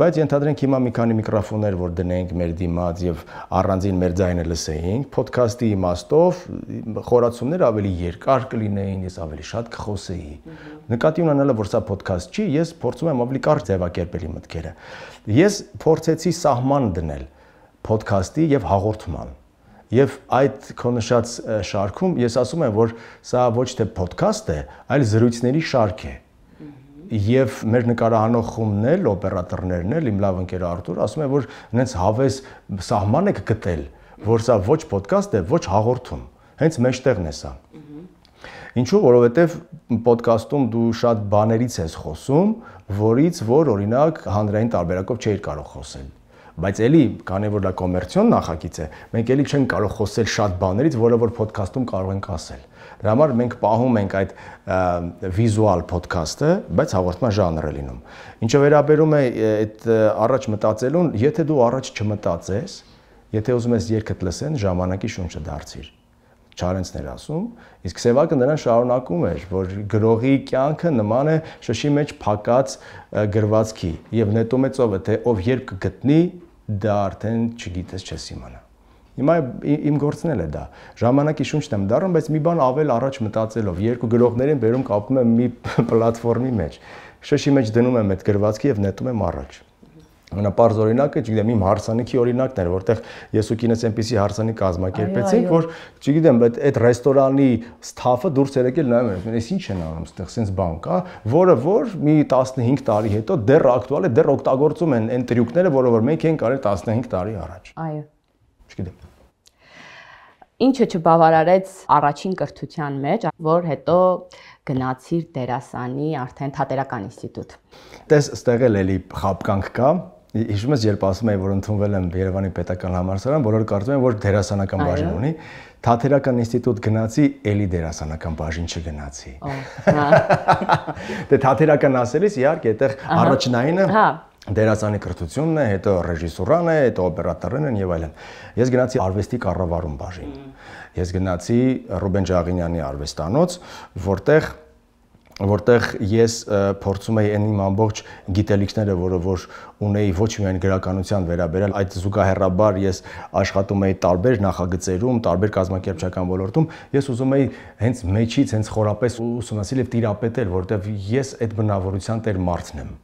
բայց ենթադրենք հիմա մի քանի միկրոֆոններ որ դնենք մեր դիմաց եւ առանձին մեր ձայնը լսեինք, ոդքասթի իմաստով խորացումները ավելի երկար կլինեին, ես ավելի շատ կխոսեի։ Նկատի ունենալը որ սա ոդքասթ չի, ես փորձում եմ ավելի կարճ ձևակերպել իմ մտքերը։ Ես փորձեցի սահման դնել ոդքասթի եւ հաղորդման։ Եվ այդ քո նշած շարքում ես ասում եմ, որ սա ոչ թե ոդքասթ է, այլ զրույցների շարք է։ Եվ մեր նկարահանող խումբն էլ, օպերատորներն էլ, իմ լավ ընկեր Արտուր, ասում է, որ հենց հավես սահման եք գտել, որ սա ոչ ոդքասթ է, ոչ հաղորդում։ Հենց մեջտեղն է սա։ Ինչու, որովհետև ոդքասթում դու շատ բաներից ես խոսում, որից որ օրինակ հանրային տարբերակով չէիր կարող խոսել։ Բայց էլի, քանի որ դա կոմերցիոն նախագիծ է, մենք էլի չենք կարող խոսել շատ բաներից, որը որ ոդքասթում կարող ենք ասել։ Դրա համար մենք պահում ենք այդ վիզուալ ոդքասթը, բայց հաղորդման ժանր է լինում։ Ինչը վերաբերում է այդ առաջ մտածելուն, եթե դու առաջ չմտածես, եթե ուզում ես երգդ լսեն, ժամանակի շունչը դարձիր։ Չարենցներ ասում, իսկ Սևակը նրան շարունակում էր, որ գրողի կյանքը նման է շշի մեջ փակած գրվածքի եւ նետում է ծովը, թե ով երբ կգտնի, դա արդեն չգիտես, չես իմանա։ Հիմա իմ գործն էլ է դա։ Ժամանակի շունչն եմ դառնում, բայց մի բան ավել առաջ մտածելով, երկու գրողներին բերում կապում եմ մի պլատֆորմի մեջ։ Շշի մեջ դնում եմ այդ գրվածքը եւ նետում եմ առաջ։ Ամենապարզ օրինակը, չգիտեմ, իմ հարսանիքի օրինակն էր, որտեղ ես ու կինս այնպիսի հարսանիք կազմակերպեցինք, որ չգիտեմ, այդ ռեստորանի սթաֆը դուրս եկել նայում էր, ես ինչ են անում, այդտեղ sense բան կա, որը որ մի 15 տարի հետո դեռ ակտուալ է, դեռ օգտագործում են այն տրյուկները, որը որ մենք ենք արել 15 տարի առաջ։ Այո։ Չգիտեմ։ Ինչը չբավարարեց առաջին կրթության մեջ, որ հետո գնացիր դերասանի արդեն թատերական ինստիտուտ։ Տես, ստեղ էլի խապկանք կա։ Հիշում ես, երբ ասում էի, որ ընդունվել եմ Երևանի պետական համալսարան, բոլորը կարծում են, որ դերասանական բաժին ունի, թատերական ինստիտուտ գնացի, էլի դերասանական բաժին չգնացի։ Դե թատերական ասելիս իհարկե այդտեղ առաջնայինը դերասանի կրթությունն է, հետո ռեժիսուրան է, հետո օպերատորն են եւ այլն։ Ես գնացի արվեստի կառավարում բաժին։ Ես գնացի Ռուբեն Ջաղինյանի արվեստանոց, որտեղ ես փորձում էի այն իմ ամբողջ գիտելիքները, որը որ ունեի ոչ միայն գրականության վերաբերյալ, այդ զուգահեռաբար ես աշխատում էի տարբեր նախագծերում, տարբեր կազմակերպչական ոլորտում, ես ուզում էի հենց մեջից, հենց խորապես ուսումնասիրել եւ տիրապետել, որտեղ ես այդ բնավորության տեր մարդն եմ։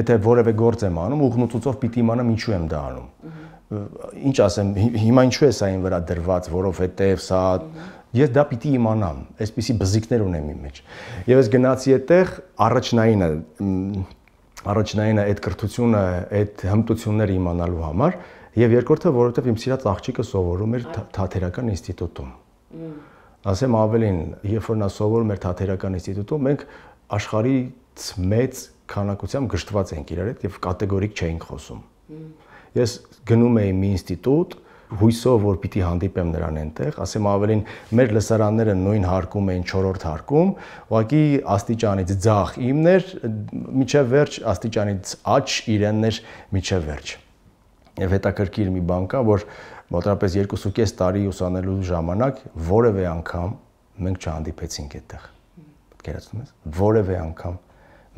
Եթե որևէ գործ եմ անում, ուղղնուցուցով պիտի իմանամ ինչու եմ դա անում։ Ինչ ասեմ, հիմա ինչու է սա ին վրա դրված, որովհետեւ սա ես դա պիտի իմանամ, այսպիսի բզիկներ ունեմ իմ մեջ։ Եվ ես գնացի այդտեղ առաջնայինը այդ կրթությունը, այդ հմտությունները իմանալու համար, եւ երկրորդը, որովհետեւ իմ սիրած աղջիկը սովորում էր թատերական ինստիտուտում։ Ասեմ ավելին, երբ որ նա սովորում էր թատերական ինստիտուտում, մենք աշխարհից մեծ քանակությամբ գժտված ենք իրար հետ եւ կատեգորիկ չէինք խոսում։ Ես գնում էի մի ինստիտուտ, հույսով որ պիտի հանդիպեմ նրան այնտեղ, ասեմ ավելին, մեր լսարանները նույն հարկում էին 4-րդ հարկում, ուղղակի աստիճանից ձախ իմն էր, միջև վերջ աստիճանից աջ իրենն էր միջև վերջ։ Եվ հետաքրքիր մի բան կա, որ մոտավորապես 2.5 տարի ուսանելու ժամանակ որևէ անգամ մենք չհանդիպեցինք այդտեղ։ Գերացնում ես, որևէ անգամ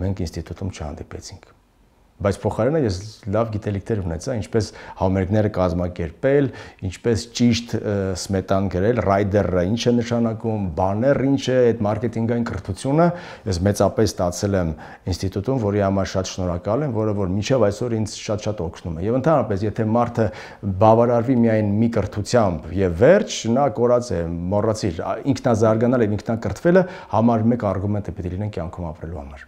մենք ինստիտուտում չհանդիպեցինք։ Բայց փոխարենը ես լավ գիտելիքներ ունեցա, ինչպես համերգները կազմակերպել, ինչպես ճիշտ սմետան գրել, rider-ը ինչ է նշանակում, banner ինչ է, այդ մարքեթինգային կրթությունը ես մեծապես ստացել եմ ինստիտուտում, որի համար շատ շնորհակալ եմ, որը որ մինչև այսօր ինձ շատ օգնում է։ Եվ ընդհանրապես, եթե մարդը բավարարվի միայն մի կրթությամբ եւ վերջ, նա կորած է, մոռացիր, ինքնազարգանալ եւ ինքնակրթվելը համար մեկ արգումենտ է պետք լինեն կյանքում ապրելու համար։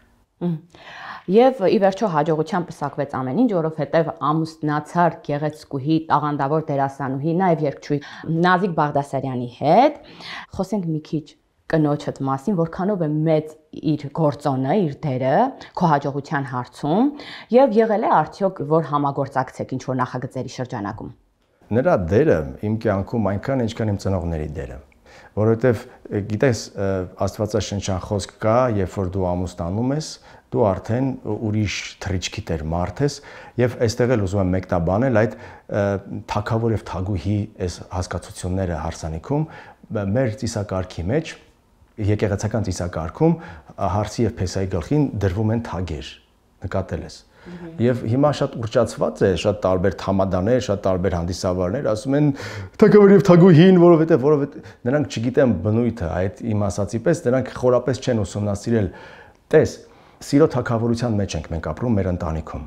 Եվ ի վերջո հաջողությամբ պսակվեց ամեն ինչ, որովհետև ամուսնացար գեղեցկուհի, տաղանդավոր դերասանուհի, նաև երգչուհի Նազիկ Բաղդասարյանի հետ։ Խոսենք մի քիչ կնոջդ մասին, որքանով է մեծ իր գործոնը, իր դերը քո հաջողության հարցում եւ եղել է արդյոք որ համագործակցեք ինչ որ նախագծերի շրջանակում։ Նրա դերը իմ կյանքում այնքան ինչքան իմ ծնողների դերը, որովհետեւ գիտես Աստվածաշնչյան խոսք կա, երբ որ դու ամուսնանում ես, դու արդեն ուրիշ թռիչքի տեր մարդ ես եւ այստեղ էլ ուզում եմ մեկտաբանել այդ թագավոր եւ թագուհի այս հասկացությունները հարսանիքում մեր ծիսակարգի մեջ եկեղեցական ծիսակարգում հարսի եւ փեսայի գլխին դրվում են թագեր նկատել ես եւ հիմա շատ ուռճացված է շատ տարբեր թամադաներ շատ տարբեր հանդիսավարներ ասում են թագավոր եւ թագուհին որովհետեւ նրանք չգիտեն բնույթը այդ իմ ասացի պես նրանք խորապես չեն ուսումնասիրել տես Սիրո թագավորության մեջ ենք մենք ապրում մեր ընտանիքում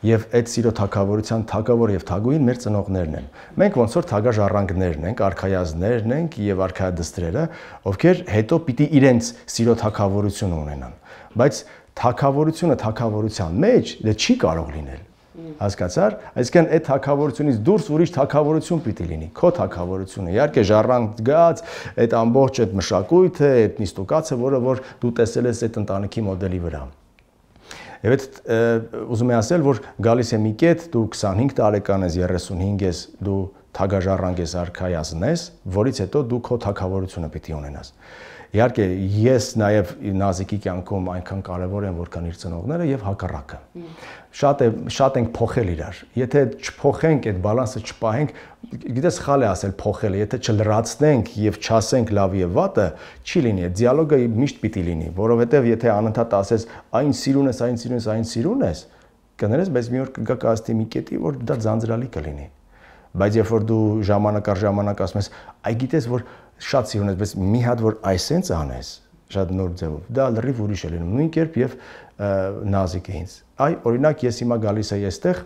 եւ այդ սիրո թագավորության թագավոր եւ թագուհին մեր ծնողներն են մենք ոնց որ թագաժառանգներն ենք արքայազներն ենք եւ արքայադստրերը ովքեր հետո պիտի իրենց սիրո թագավորությունը ունենան բայց թագավորությունը թագավորության մեջ դա չի կարող լինել հասկացար այսինքն այդ թագավորությունից դուրս ուրիշ թագավորություն պիտի լինի քո թագավորությունը իհարկե ժառանգած այդ ամբողջ այդ մշակույթը այդ նիստուկացը որը որ դու տեսել ես այդ ընտանիքի մոդելի վրա եւ այդ ուզում եմ ասել որ գալիս է մի կետ դու 25 տարեկան ես 35 ես դու թագաժառանգ ես արքայազն ես որից հետո դու քո թագավորությունը պիտի ունենաս Իհարկե ես նաև Նազիկի կյանքում այնքան կարևոր եմ որքան իր ծնողները եւ հակառակը շատ ենք փոխել իրար եթե չփոխենք այդ բալանսը չպահենք գիտես սխալ է ասել փոխելը եթե չլրացնենք եւ չասենք լավ եւ վատը չի լինի այդ դիալոգը միշտ պիտի լինի որովհետեւ եթե անընդհատ ասես այն սիրուն ես այն սիրուն ես կներես բայց մի օր կգա կասի մի կետի որ դա ձանձրալի կլինի բայց երբ որ դու ժամանակ առ ժամանակ ասում ես այ գիտես որ շատ սիրուն ես բայց մի հատ որ այսենց անես շատ նոր ձևով դա լրիվ ուրիշ է լինում նույն կերպ եւ Նազիկը ինձ այ օրինակ ես հիմա գալիս եի այստեղ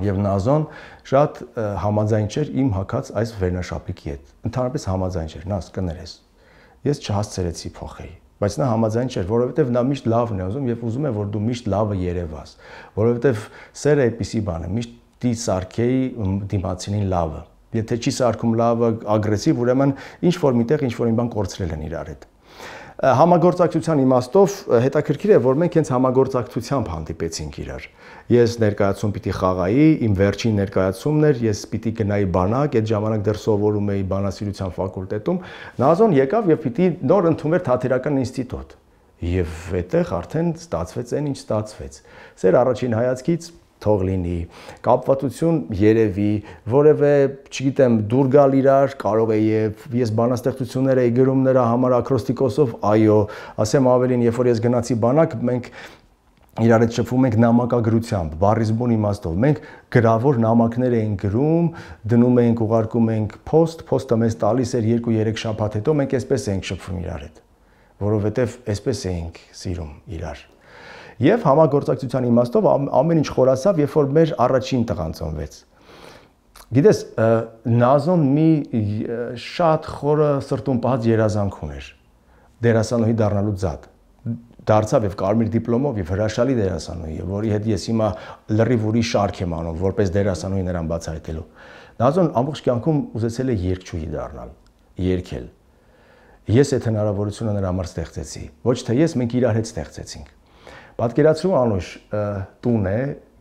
եւ Նազոն շատ համաձայն չէր իմ հակած այս վերնաշապիկի հետ ընդհանրապես համաձայն չէր Նազ կներես ես չհասցրեցի փոխեի բայց նա համաձայն չէր որովհետեւ նա միշտ լավն է ուզում եւ ուզում է որ դու միշտ լավը երևաս որովհետեւ սերը այդպիսի բան է միշտ դի սարքեի դիմացինին լավը Եթե չի սարքում լավը ագրեսիվ, ուրեմն ինչ որ միտեղ ինչ որ մի բան կորցրել են իրար հետ։ Համագործակցության իմաստով հետաքրքիր է, որ մենք հենց համագործակցությամբ հանդիպեցինք իրար։ Ես ներկայացում պիտի խաղայի, իմ վերջին ներկայացումն էր, ես պիտի գնայի բանակ, այդ ժամանակ դեռ սովորում էի բանասիրության ֆակուլտետում։ Նազոն եկավ եւ պիտի նոր ընդունվեր Թատերական ինստիտուտ։ Եվ այդտեղ արդեն ստացվեց այն, ինչ ստացվեց։ Սեր առաջին հայացքից թող լինի կապվածություն երևի որևէ չգիտեմ դուր գալ իրար կարող է եւ ես բանաստեղծություններ էի գրում նրա համար ակրոստիկոսով այո ասեմ ավելին երբ որ ես գնացի բանակ մենք իրար հետ շփվում ենք նամակագրությամբ բառիզբուն իմաստով մենք գրավոր նամակներ էինք գրում դնում էինք ուղարկում էինք փոստը մեզ տալիս էր 2-3 շաբաթ հետո մենք այսպես էինք շփվում իրար հետ որովհետեւ այսպես էինք սիրում իրար Եվ համագործակցության իմաստով ամեն ինչ խորացավ, երբ որ մեր առաջին տղան ծնվեց։ Գիտես, Նազոն մի շատ խորը սրտում պահած երազանք ուներ։ Դերասանուհի դառնալու զատ։ Դարձավ եւ կարմիր դիպլոմով եւ հրաշալի դերասանուհի, որի հետ ես հիմա լրիվ ուրիշ շարք եմ անում, որպես դերասանուհի նրան բացահայտելու։ Նազոն ամբողջ կյանքում ուզեցել է երգչուհի դառնալ, երգել։ Ես այդ հնարավորությունը նրա համար ստեղծեցի։ Ոչ թե ես, մենք իրար հետ ստեղծեցինք։ Պատկերացրու անուշ տուն է,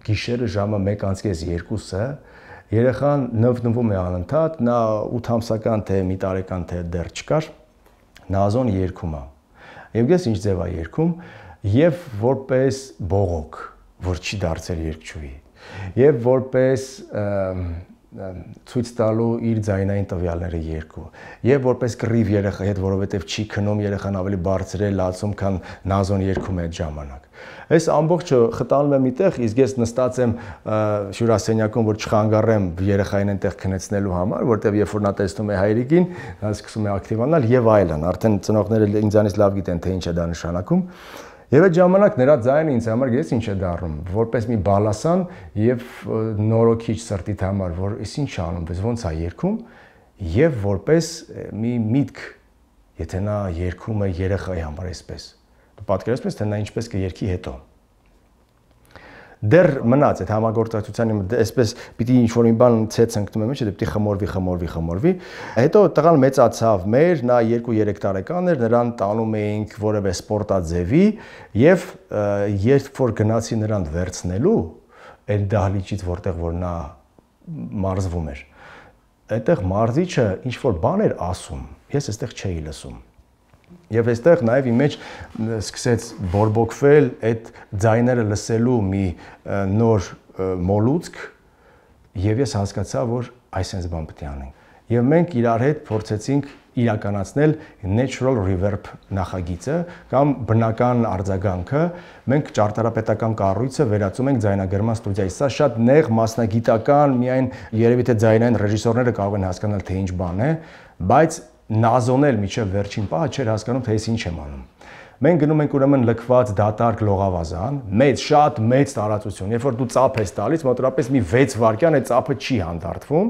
գիշերը ժամը 1:02-ը, երեխան նվնվում է անընդհատ, նա 8 ամսական թե մի տարեկան թե դեռ չկար, Նազոն երգում է։ Եվ ես ինչ ձև է երգում, եւ որպես բողոք, որ չի դարձել երգչուհի, եւ որպես ցույց տալու իր ձայնային տվյալները երկու եւ որպես կռիվ երեխայի հետ, որովհետեւ չի քնում, երեխան ավելի բարձր է լացում, քան Նազոն երգում է այդ ժամանակ։ Այս ամբողջը խտալում եմ միտեղ, իսկ ես նստած եմ հյուրասենյակում, որ չխանգարեմ երեխային այնտեղ քնեցնելու համար, որտեվ երբ որ նա տեսնում է հայրիկին, նա սկսում է ակտիվանալ եւ այլն։ Արդեն ծնողները ինձանից լավ գիտեն, թե ինչ է դա նշանակում։ Եվ այդ ժամանակ նրա ձայնը ինձ համար գիտես ինչ է դառնում, որպես մի բալասան եւ նորոքիչ սրտիդ համար, որ ես ինչ անում, բայց ոնց է երգում, եւ որպես մի միտք, եթե նա երգում է երեխայի համար այսպես։ Դու պատկերացնում ես, թե նա ինչպես կերգի հետո։ Դեռ մնաց այդ համագործակցությանը այսպես պիտի ինչ-որ մի բան ցեց ընկնում եմ, չէ՞, դե պիտի խմորվի։ Հետո տղան մեծացավ մեր, նա 2-3 տարեկան էր, նրան տանում էինք որևէ սպորտաձևի եւ երբ որ գնացի նրան վերցնելու այդ դահլիճից, որտեղ որ նա մարզվում էր, այդտեղ մարզիչը ինչ-որ բան էր ասում, ես այստեղ չէի լսում։ Եվ այստեղ նաև իմ մեջ սկսեց բորբոքվել այդ ձայները լսելու մի նոր մոլուցք եւ ես հասկացա, որ այսպես բան պետք է անենք։ Եվ մենք իրար հետ փորձեցինք իրականացնել natural reverb նախագիծը կամ բնական արձագանքը։ Մենք ճարտարապետական կառույցը վերածում ենք ձայնագրման ստուդիայի։ Սա շատ նեղ մասնագիտական, միայն երևի թե ձայնային ռեժիսորները կարող են հասկանալ, թե ինչ բան է, բայց Նազոն էլ միջև վերջին պահը չէր հասկանում, թե ես ինչ եմ անում։ Մենք գնում ենք ուրեմն լքված դատարկ լողավազան, շատ մեծ տարածություն, երբ որ դու ծափ ես տալիս, մոտավորապես մի 6 վայրկյան այդ ծափը չի հանդարտվում։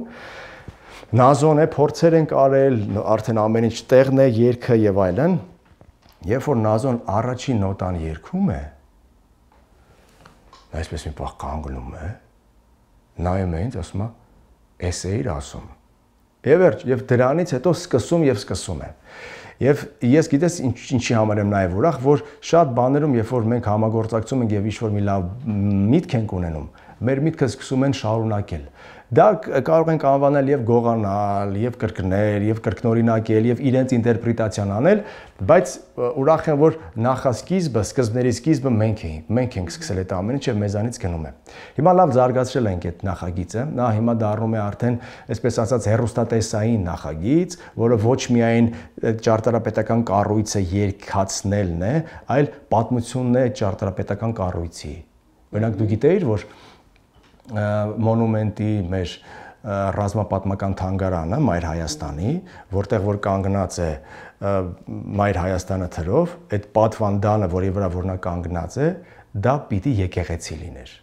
Նազոն է, փորձեր ենք արել, արդեն ամեն ինչ տեղն է, երգը եւ այլն։ Երբ որ Նազոն առաջին նոտան երգում է, նա այսպես մի պահ կանգնում է, նայում է ինձ, ասում է, «Էս էիր ասում»։ Եվ դրանից հետո սկսում է։ Եվ ես գիտես ինչի համար եմ նաև ուրախ, որ շատ բաներում, երբ որ մենք համագործակցում ենք եւ ինչ-որ մի լավ միտք ենք ունենում, մեր միտքը սկսում են շարունակել։ Դա կարող ենք անվանել եւ գողանալ, եւ կրկնել, եւ կրկնօրինակել, եւ իրենց ինտերպրետացիան անել, բայց ուրախ եմ, որ նախասկիզբը, սկզբների սկիզբը մենք ենք սկսել այդ ամենը եւ մեզանից գնում է։ Հիմա լավ զարգացրել ենք այդ նախագիծը, նա հիմա դառնում է արդեն, այսպես ասած, հեռուստատեսային նախագիծ, որը ոչ միայն ճարտարապետական կառույցը երգացնելն է, այլ պատմությունն է ճարտարապետական կառույցի։ Օրինակ դու գիտեիր, որ մոնումենտի մեր ռազմապատմական թանգարանը Մայր Հայաստանի, որտեղ որ կանգնած է Մայր Հայաստանը թրով, այդ պատվանդանը, որի վրա որ նա կանգնած է, դա պիտի եկեղեցի լիներ։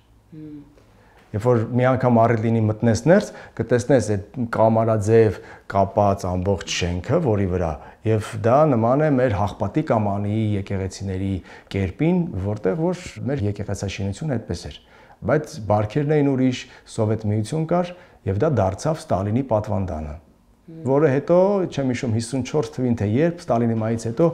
Երբ որ մի անգամ առիթ մտնես ներս, կտեսնես այդ կամարաձև կապած ամբողջ շենքը, որի վրա, եւ դա նման է մեր Հաղպատի կամ Անիի եկեղեցիների կերպին, որտեղ որ մեր եկեղեցաշինությունը այդպես էր։ Բայց բարքերն էին ուրիշ, Սովետ միություն կար եւ դա դարձավ Ստալինի պատվանդանը, որը հետո, չեմ հիշում 54 թվին թե երբ Ստալինի մայից հետո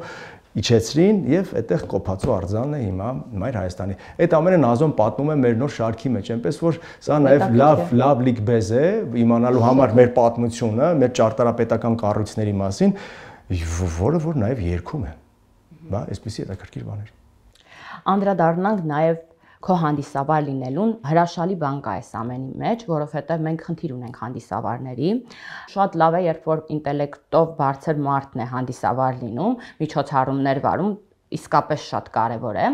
իջեցրին եւ այդտեղ կոփածու արձանն է հիմա Մայր Հայաստանի։ Այդ ամենը Նազոն պատմում է մեր նոր շարքի մեջ, այնպես որ սա նաեւ լավ լիգբեզ է իմանալու համար մեր պատմությունը, մեր ճարտարապետական կառույցների մասին, որը որ նաեւ երգում է։ Բա, այսպեսի հետաքրքիր բաներ։ Անդրադառնանք նաեւ քո հանդիսավար լինելուն հրաշալի բան կա այս ամենի մեջ, որովհետև մենք խնդիր ունենք հանդիսավարների։ Շատ լավ է, երբ որ ինտելեկտով բարձր մարդն է հանդիսավար լինում, միջոցառումներ վարում, իսկապես շատ կարևոր է։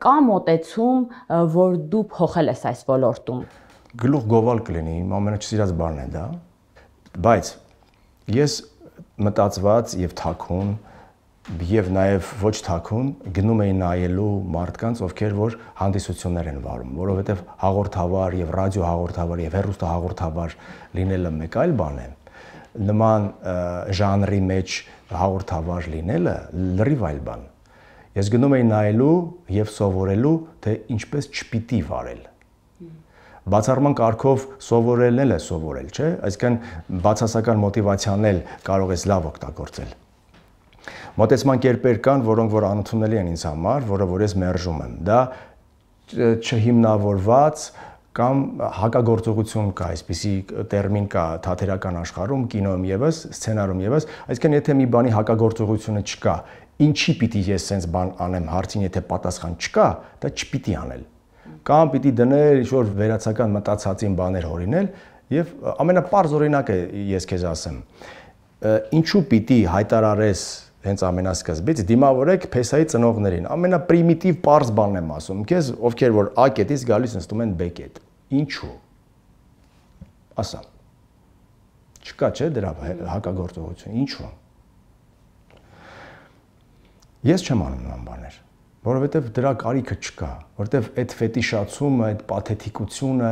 Կա մոտեցում, որ դու փոխել ես այս ոլորտում։ Գլուխ գովալ կլինի, իմ ամենաչսիրած բառն է դա, բայց ես մտածված եւ թաքուն եւ նաեւ ոչ թաքուն գնում էի նայելու մարդկանց, ովքեր որ հանդիսություններ են վարում, որովհետեւ հաղորդավար եւ ռադիո հաղորդավար եւ հեռուստա հաղորդավար լինելը մեկ այլ բան է։ Նման ժանրի մեջ հաղորդավար լինելը լրիվ այլ բան։ Ես գնում էի նայելու եւ սովորելու, թե ինչպես չպիտի վարել։ Բացառման կարգով սովորելն էլ է սովորել, չէ՞, այսինքն բացասական մոտիվացիան էլ կարող ես լավ օգտագործել։ Մոտեցման կերպեր կան, որոնք որ անընդունելի են ինձ համար, որը որ ես մերժում եմ։ Դա չհիմնավորված կամ հակագործողություն կա, այսպիսի տերմին կա թատերական աշխարհում, կինոյում եւս, սցենարում եւս, այսինքն եթե մի բանի հակագործողությունը չկա, ինչի պիտի ես sense բան անեմ հարցին, եթե պատասխան չկա, դա չպիտի անել։ Կամ պիտի դնել ինչ-որ վերացական մտածածին բաներ հորինել, Եվ ամենապարզ օրինակը ես քեզ ասեմ, ինչու պիտի հայտարարես հենց ամենասկզբից դիմավորեք փեսայի ծնողներին։ Ամենապրիմիտիվ պարզ բանն եմ ասում, քեզ ովքեր որ A կետից գալիս նստում են B կետ։ Ինչու։ Ասա։ Չկա չէ դրա հակագործողություն, ինչու։ Ես չեմ անում նման բաներ, որովհետև դրա կարիքը չկա, որովհետև այդ ֆետիշացումը, այդ պաթետիկությունը,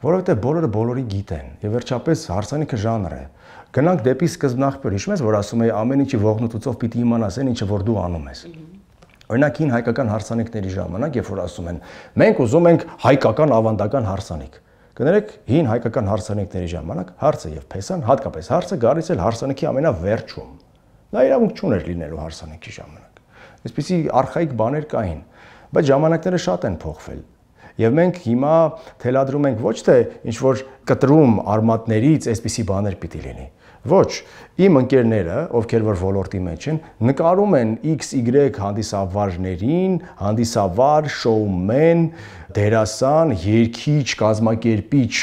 որովհետև բոլորը բոլորի գիտեն, եւ վերջապես հարսանիքը ժանր է։ Գնանք դեպի սկզբնաղբյուր, հիշում ես, որ ասում էի ամեն ինչի ողնուտուցով պիտի իմանաս այն ինչը որ դու անում ես։ Օրինակ հին հայկական հարսանիքների ժամանակ, երբ որ ասում են, մենք ուզում ենք հայկական ավանդական հարսանիք։ Կներեք, հին հայկական հարսանիքների ժամանակ հարցը եւ փեսան, հատկապես հարցը գալիս էլ հարսանիքի ամենավերջում։ Նա իրավունք չուներ լինելու հարսանիքի ժամանակ։ Այսպիսի արխայիկ բաներ կային, բայց ժամանակները շատ են փոխվել։ Եվ մենք հիմա թելադրում ենք ոչ թե ինչ որ կտրում արմատներից այսպիսի բաներ պիտի լինի։ Ոչ, իմ ընկերները, ովքեր որ ոլորտի մեջ են, նկարում են XY հանդիսավարներին, հանդիսավար, շոումեն, դերասան, երգիչ, կազմակերպիչ,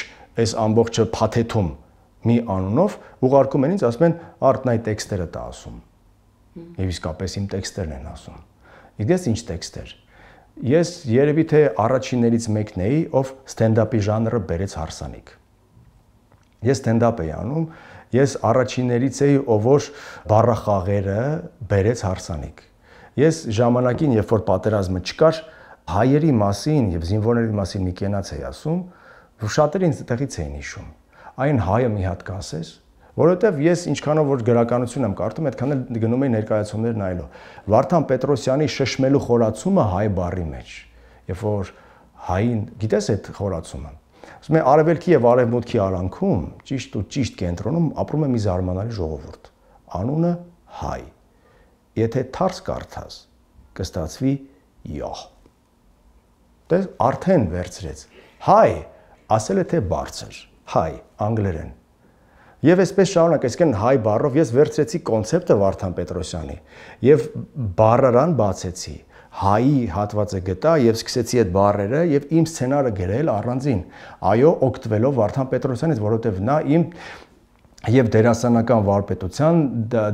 այս ամբողջը փաթեթում մի անունով ուղարկում են ինձ, ասում են Արթն այդ տեքստերը տա ասում։ Եվ իսկապես իմ տեքստերն են ասում։ Իդես ինչ տեքստեր։ Ես երևի թե առաջիններից մեկն էի, ով ստենդափի ժանրը բերեց հարսանիք։ Ես ստենդափ էի անում, ես առաջիններից էի, ով որ բառախաղերը բերեց հարսանիք։ Ես ժամանակին, երբ որ պատերազմը չկար, հայերի մասին եւ զինվորների մասին մի կենաց էի ասում, որ շատերը ինձ այդտեղից էին հիշում։ Այն հայը մի հատ կասես, որովհետև ես ինչքանով որ գրականություն եմ կարդում, այդքան էլ գնում էի ներկայացումներ նայելով։ Վարդան Պետրոսյանի շշմելու խորացումը հայ բառի մեջ, երբ որ հային, գիտես այդ խորացումը։ Ասում եմ արևելքի եւ արևմուտքի արանքում, ճիշտ ու ճիշտ կենտրոնում ապրում է մի զարմանալի ժողովուրդ։ Անունը հայ։ Եթե թարս կարդաս, կստացվի յոհ։ Դες արդեն վերցրեց։ Հայ, ասել է թե բարձր, հայ, անգլերեն։ Եվ այսպես շարունակ, այսինքն հայ բառով ես վերցրեցի կոնցեպտը Վարդան Պետրոսյանի եւ բառարան բացեցի։ Հայի հատվածը գտա եւ սկսեցի այդ բառերը եւ իմ սցենարը գրել առանձին։ Այո, օգտվելով Վարդան Պետրոսյանից, որովհետեւ նա իմ եւ դերասանական վարպետության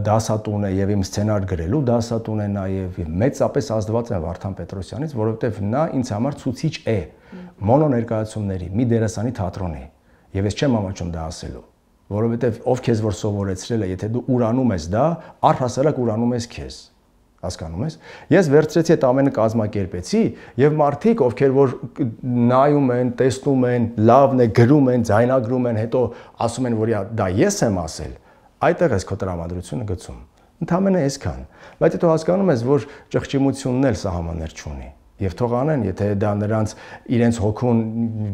դասատուն է եւ իմ սցենար գրելու դասատուն է նաեւ մեծապես ազդված է Վարդան Պետրոսյանից, որովհետեւ նա ինձ համար ցուցիչ է մոնո ներկայացումների, մի դերասանի թատրոնի։ Եվ ես չեմ ամաչում դա ասելու, որովհետեւ ով քեզ որ սովորեցրել է, եթե դու ուրանում ես դա, առհասարակ ուրանում ես քեզ։ Հասկանում ես։ Ես վերցրեցի այդ ամենը կազմակերպեցի եւ մարդիկ, ովքեր որ նայում են, տեսնում են, լավն է, գրում են, ձայնագրում են, հետո ասում են, որ դա ես եմ ասել, այդտեղ ես քո տրամադրությունը գցում։ Ընդհանրապես այսքան։ Բայց հետո հասկանում ես, որ ճղճիմությունն էլ սահմաններ չունի։ Եվ թող անեն, եթե դա նրանց իրենց հոգուն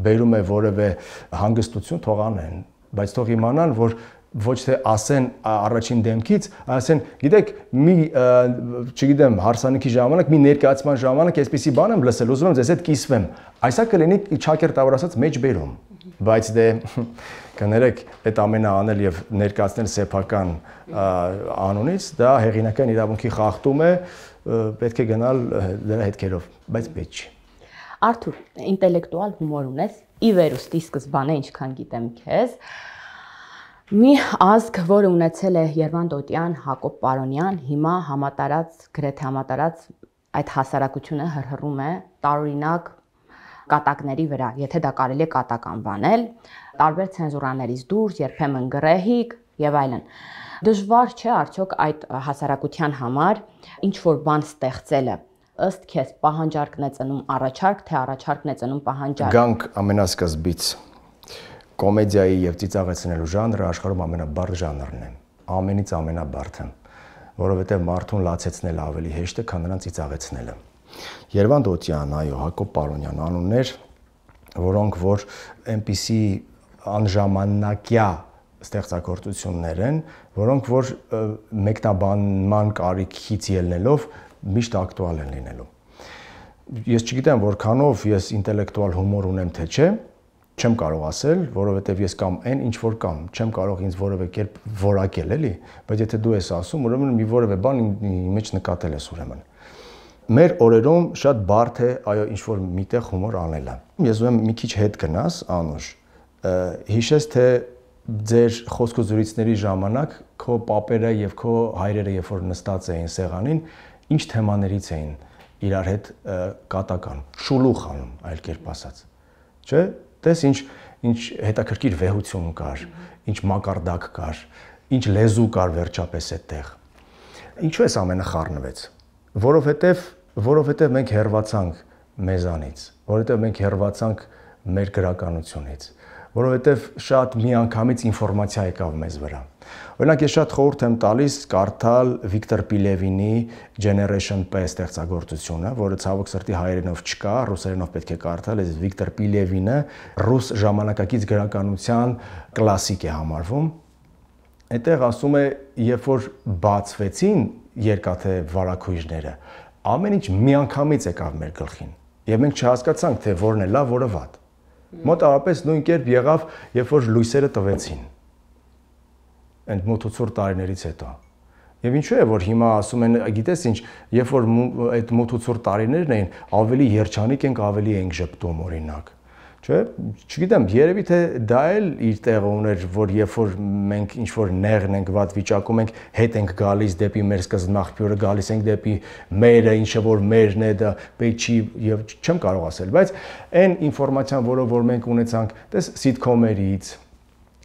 բերում է որևէ հանգստություն, թող անեն, բայց թող իմանան, որ ոչ թե ասեն առաջին դեմքից, ասեն, գիտեք, մի, չգիտեմ, հարսանիքի ժամանակ, մի ներկայացման ժամանակ այսպիսի բան եմ լսել, ուզում եմ ձեզ հետ կիսվեմ։ Այսա կլինի ճակերտավոր ասած մեջբերում, բայց դե կներեք, այդ ամենը անել եւ ներկայացնել սեփական անունից, դա հեղինական իրավունքի խախտում է, պետք է գնալ դրա հետքերով, բայց պետք չի։ Արթուր, ինտելեկտուալ հումոր ունես, ի վերուստի սկզբանե ինչքան գիտեմ քեզ։ Մի ազգ, որը ունեցել է Երվանդ Տոտյան, Հակոբ Պարոնյան, հիմա համատարած, գրեթե համատարած այդ հասարակությունը հրհռում է տարօրինակ կատակների վրա, եթե դա կարելի է կատակ անվանել, տարբեր ցենզուրաներից դուրս, երբեմն գրեհիկ եւ այլն։ Դժվար չէ արդյոք այդ հասարակության համար ինչ որ բան ստեղծելը։ Ըստ քեզ պահանջարկն է ծնում առաջարկ, թե առաջարկն է ծնում պահանջարկ։ Գանք ամենասկզբից կոմեդիայի եւ ծիծաղեցնելու ժանրը աշխարհում ամենաբարդ ժանրն է։ Ամենից ամենաբարդը, որովհետեւ մարդուն լացեցնելը ավելի հեշտ է, քան նրան ծիծաղեցնելը։ Երվանդ Տոտյան, այո, Հակոբ Պարոնյան անուններ, որոնք որ այնպիսի անժամանակյա ստեղծագործություններ են, որոնք որ մեկնաբանման կարիքից ելնելով միշտ ակտուալ են լինելու։ Ես չգիտեմ որքանով ես ինտելեկտուալ հումոր ունեմ թե չէ, չեմ կարող ասել, որովհետև ես կամ այն ինչ որ կամ, չեմ կարող ինձ որևէ կերպ որակել, էլի, բայց եթե դու ես ասում, ուրեմն մի որևէ բան իմ մեջ նկատել ես ուրեմն։ Մեր օրերում շատ բարդ է, այո, ինչ որ միտեղ հումոր անելը։ Ես ուզում եմ մի քիչ հետ գնաս, Անուշ, հիշես թե ձեր խոսքուզուրիցների ժամանակ քո պապերը եւ քո հայրերը երբ որ նստած էին սեղանին, ինչ թեմաներից էին իրար հետ կատական, շուլուխ անում, այլ կերպ ասած։ Չէ՞, տես ինչ հետաքրքիր վեհություն կար, ինչ մակարդակ կար, ինչ լեզու կար վերջապես այդտեղ։ Ինչու էս ամենը խառնվեց։ Որովհետև մենք հեռացանք մեզանից, որովհետև մենք հեռացանք մեր գրականությունից, որովհետև շատ միանգամից ինֆորմացիա եկավ մեզ վրա։ Օրինակ ես շատ խորհուրդ եմ տալիս կարդալ Վիկտոր Պիլևինի Generation P ստեղծագործությունը, որը ցավոք սրտի հայերենով չկա, ռուսերենով պետք է կարդալ, այս Վիկտոր Պիլևինը ռուս ժամանակակից գրականության կլասիկ է համարվում։ Այդտեղ ասում է, երբ որ բացվեցին երկաթե վարակույրները, ամեն ինչ միանգամից եկավ մեր գլխին, եւ մենք չհասկացանք, թե որն է լավ, որը վատ։ Մոտավորապես նույն կերպ եղավ, երբ որ լույսերը տվեցին։ Այդ մութ-ցուրտ տարիներից հետո։ Եվ ինչու է որ հիմա ասում են, գիտես ինչ, երբ որ այդ մութ-ցուրտ տարիներն էին, ավելի երջանիկ ենք, ավելի ենք ճպտում օրինակ։ Չէ՞, չգիտեմ, երևի թե դա էլ իր տեղը ուներ, որ երբ որ մենք ինչ որ նեղն ենք, վատ վիճակում ենք, հետ ենք գալիս դեպի մեր սկզբնաղբյուրը, գալիս ենք դեպի մերը, ինչը որ մերն է, դա պետք չի եւ չեմ կարող ասել, բայց այն ինֆորմացիան, որ մենք ունեցանք, տես սիթքոմերից,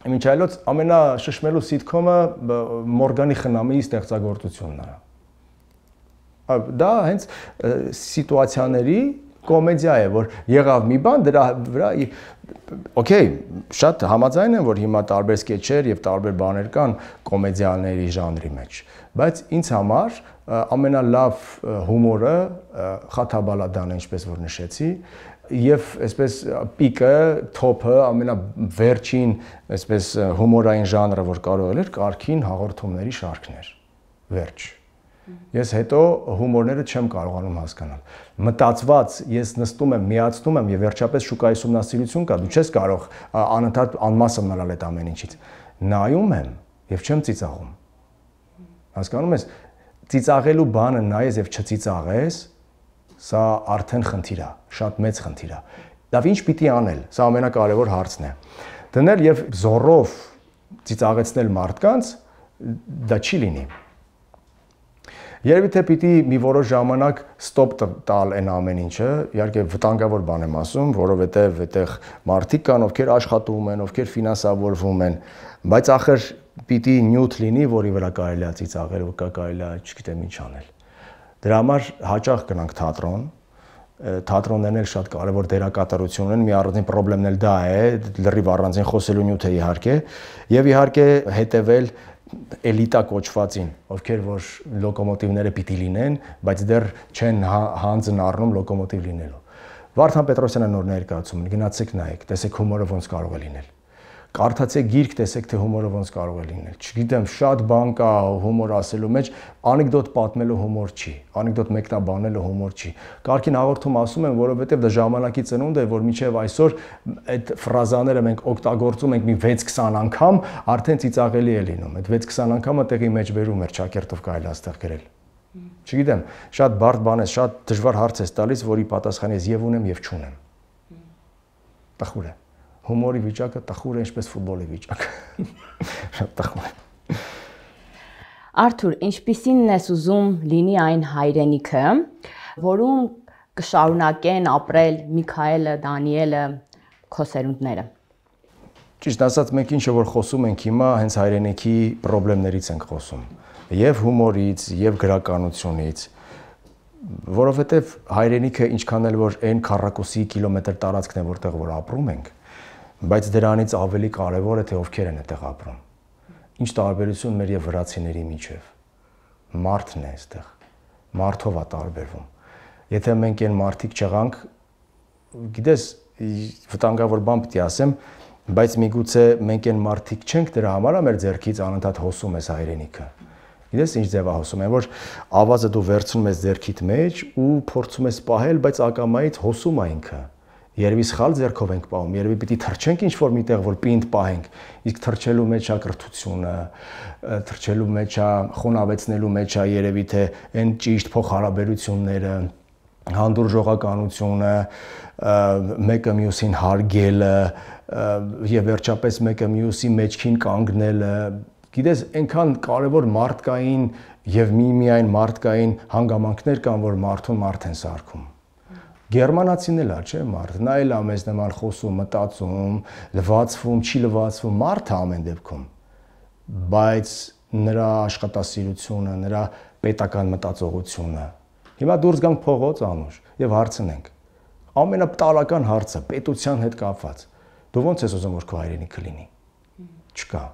Ինչ այլոց ամենաշշմելու սիթքոմը Մորգանի Խնամիի ստեղծագործությունն է։ Դա հենց սիտուացիաների կոմեդիա է, որ եղավ մի բան, դրա վրա օքեյ, շատ համաձայն եմ, որ հիմա տարբեր սկեչեր եւ տարբեր բաներ կան կոմեդիաների ժանրի մեջ, բայց ինձ համար ամենալավ հումորը Խաթաբալադան է, ինչպես որ նշեցի, եւ այսպես պիկը, թոփը, ամենավերջին այսպես հումորային ժանրը, որ կարող էր կարգին հաղորդումների շարքներ։ Վերջ։ Ես հետո հումորները չեմ կարողանում հասկանալ։ Մտածված ես նստում եմ, միացնում եմ եւ վերջապես շուկայի ուսումնասիրություն կա, դու չես կարող անընդհատ անմասը մնալ այդ ամեն ինչից։ Նայում եմ եւ չեմ ծիծաղում։ Հասկանում ես, ծիծաղելու բանը նայես եւ չծիծաղես, սա արդեն խնդիր է, շատ մեծ խնդիր է։ Դա ինչ պիտի անել, սա ամենակարևոր հարցն է։ Դնել եւ զորով ծիծաղեցնել մարդկանց, դա չի լինի։ Երևի թե պիտի մի որոշ ժամանակ ստոպ տալ այն ամեն ինչը, իհարկե վտանգավոր բան եմ ասում, որովհետև այդտեղ մարդիկ կան, ովքեր աշխատում են, ովքեր ֆինանսավորվում են, բայց ախր պիտի նյութ լինի, որի վրա կարելի է ծիծաղել, որ կարելի է, չգիտեմ ինչ անել։ Դրա համար հաճախ գնանք թատրոն, թատրոններն էլ շատ կարևոր դերակատարություն ունեն, մի առանձին խնդիրն էլ դա է, լրիվ առանձին խոսելու նյութ է իհարկե, եւ իհարկե հետեւել էլիտա կոչվածին, ովքեր որ լոկոմոտիվները պիտի լինեն, բայց դեռ չեն հանձն առնում լոկոմոտիվ լինելու։ Վարդան Պետրոսյանը նոր ներկայացում ունի, գնացեք նայեք, տեսեք հումորը ոնց կարող է լինել։ Կարդացեք գիրք, տեսեք թե հումորը ոնց կարող է լինել։ Չգիտեմ, շատ բան կա հումոր ասելու մեջ, անեկդոտ պատմելու հումոր չի, անեկդոտ մեկնաբանելու հումոր չի։ Կարգին հաղորդում ասում եմ, որովհետև դա ժամանակի ծնունդ է, որ մինչև այսօր այդ ֆրազաները մենք օգտագործում ենք մի 6-20 անգամ, արդեն ծիծաղելի է լինում։ Այդ 6-20 անգամը տեղի մեջ բերում էր ճակերտով կարելի աստեղ գրել։ Չգիտեմ, շատ բարդ բան է, շատ դժվար հարց է տալիս, որի պատասխանը ես եւ ունեմ եւ չունեմ։ Տխուր է։ Հումորի վիճակը տխուր է, ինչպես ֆուտբոլի վիճակը։ Շատ տխուր է։ Արթուր, ինչպիսին ես ուզում լինի այն հայրենիքը, որում կշարունակեն ապրել Միքայելը, Դանիելը, քո սերունդները։ Ճիշտ ասած, մենք ինչը որ խոսում ենք հիմա, հենց հայրենիքի խնդիրներից ենք խոսում։ Եվ հումորից, եւ գրականությունից, որովհետեւ հայրենիքը ինչքան էլ որ այն քառակուսի կիլոմետր տարածքն է, որտեղ որ ապրում ենք, բայց դրանից ավելի կարևոր է թե ովքեր են այդտեղ ապրում։ Ինչ տարբերություն մեր եւ վրացիների միջև։ Մարդն է այստեղ։ Մարդով է տարբերվում։ Եթե մենք այն մարդիկ չեղանք, գիտես, վտանգավոր բան պիտի ասեմ, բայց միգուցե մենք այն մարդիկ չենք, դրա համար է մեր ձեռքից անընդհատ հոսում ես հայրենիքը։ Գիտես ինչ ձև է հոսում, այն որ ավազը դու վերցնում ես ձեռքիդ մեջ ու փորձում ես պահել, բայց ակամայից հոսում է ինքը։ Երևի սխալ ձեռքով ենք պահում, երևի պիտի թռչենք ինչ-որ միտեղ, որ պինդ պահենք, իսկ թռչելու մեջ է կրթությունը, թռչելու մեջ է խոնավեցնելու մեջ է երևի թե այն ճիշտ փոխհարաբերությունները, հանդուրժողականությունը, մեկը մյուսին հարգելը, եւ վերջապես մեկը մյուսի մեջքին կանգնելը, գիտես, այնքան կարևոր մարդկային եւ միայն մարդկային հանգամանքներ կան, որ մարդուն մարդ են սարքում։ Գերմանացին էլ է, չէ՞, մարդ, նա էլ է մեզ նման խոսում, մտածում, լվացվում, չի լվացվում, մարդը ամեն դեպքում, բայց նրա աշխատասիրությունը, նրա պետական մտածողությունը։ Հիմա դուրս գանք փողոց Անուշ եւ հարցնենք։ Ամենապտալական հարցը պետության հետ կապված։ Դու ո՞նց ես ուզում որ քո հայրենիքը լինի։ Չկա։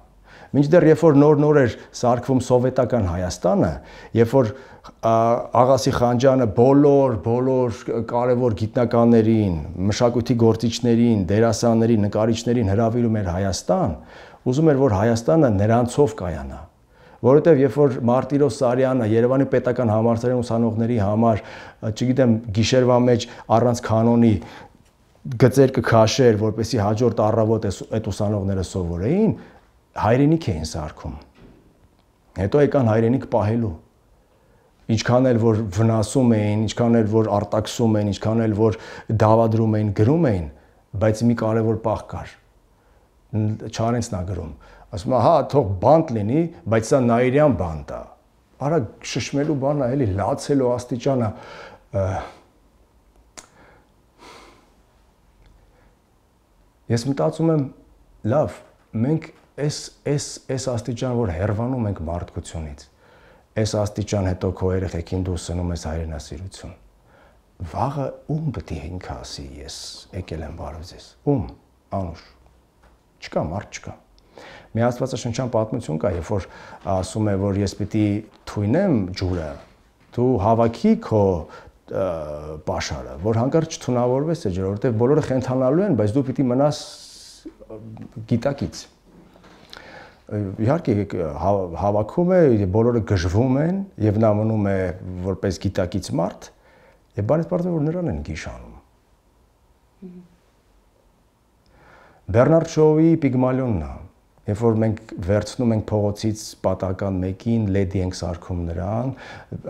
Մինչդեռ երբ որ նոր էր սարքվում սովետական Հայաստանը, երբ որ Աղասի Խանջյանը բոլոր կարևոր գիտնականներին, մշակույթի գործիչներին, դերասաններին, նկարիչներին հրավիրում էր Հայաստան, ուզում էր որ Հայաստանը նրանցով կայանա։ Որովհետև երբ որ Մարտիրոս Սարյանը Երևանի պետական համալսարանի ուսանողների համար, չգիտեմ, գիշերվա մեջ առանց կանոնի գծեր կքաշեր, որպեսզի հաջորդ առավոտ այդ ուսանողները սովորեին, հայրենիք էին սարքում։ Հետո եկան հայրենիք պահելու։ Ինչքան էլ որ վնասում էին, ինչքան էլ որ արտաքսում էին, ինչքան էլ որ դավադրում էին, գրում էին, բայց մի կարևոր պահ կար։ Չարենց նա գրում։ Ասում է, հա, թող բանտ լինի, բայց սա նայիրյան բանտ է։ Արա շշմելու բանն է, էլի լացելու աստիճանը։ Ես մտածում եմ, լավ, մենք այս աստիճան, որ հեռվանում ենք մարդկությունից, այս աստիճան հետո քո երեխեքին դու սնում ես հայրենասիրություն։ Վաղը ում պետք է ինքը ասի, ես եկել եմ բարև ձեզ։ Ում, Անուշ։ Չկա, մարդ չկա։ Մի աստվածաշնչյան պատմություն կա, երբ որ ասում է, որ ես պիտի թույնեմ ջուրը, դու հավաքի քո պաշարը, որ հանկարծ չթունավորվես այդ ջուրը, որովհետև բոլորը խենթանալու են, բայց դու պիտի մնաս գիտակից։ Իհարկե հավաքում է, բոլորը գժվում են եւ նա մնում է որպես գիտակից մարդ, եւ բանից պարզվում որ նրան են գիշանում։ Բեռնարդ Շոուի Պիգմալիոնն է, երբ որ մենք վերցնում ենք փողոցից պատահական մեկին, լեդի ենք սարքում նրան,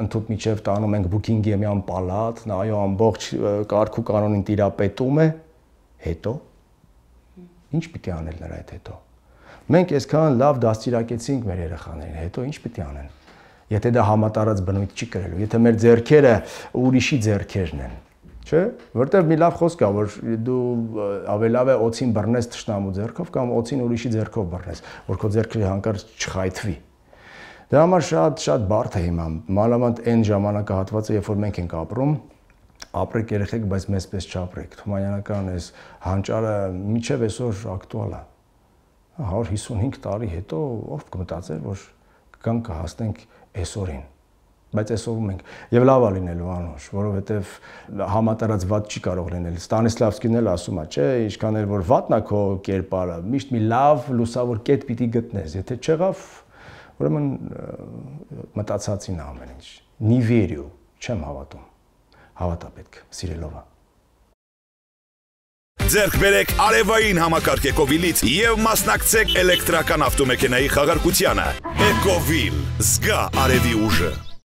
ընդհանուր միջև տանում ենք Բուքինգհեմյան պալատ, նա այո ամբողջ կարգ ու կանոնին տիրապետում է, հետո ինչ պիտի անել նրա հետ հետո։ Մենք այսքան լավ դաստիարակեցինք մեր երեխաներին, հետո ինչ պիտի անեն։ Եթե դա համատարած բնույթ չի կրելու, եթե մեր ձեռքերը ուրիշի ձեռքերն են, չէ՞, որտեղ մի լավ խոսք կա, որ դու ավելավ է օծին բռնես թշնամու ձեռքով կամ օծին ուրիշի ձեռքով բռնես, որ քո ձեռքը հանկարծ չխայթվի։ Դրա համար շատ բարդ է հիմա, մանավանդ այն ժամանակահատվածը, երբ որ մենք ենք ապրում, ապրեք երեխեք, բայց մեզպես չապրեք։ Թումանյանական այս հանճարը մինչև այսօր ակտուալ է։ 155 տարի հետո ով կմտածեր, որ կգանք կհասնենք այսօրին, բայց այսօրում ենք եւ լավ է լինելու Անուշ, որովհետեւ համատարած վատ չի կարող լինել։ Ստանիսլավսկին էլ ասում է, չէ, ինչքան էլ որ վատն է քո կերպարը, միշտ մի լավ լուսավոր կետ պիտի գտնես, եթե չեղավ, ուրեմն մտածածին ամեն ինչ։ Не верю, չեմ հավատում։ Հավատա պետք, սիրելովա։ Ձեռք բերեք արևային համակարգ Էկովիլից եւ մասնակցեք էլեկտրական ավտոմեքենայի խաղարկությանը։ Էկովիլ, զգա արևի ուժը։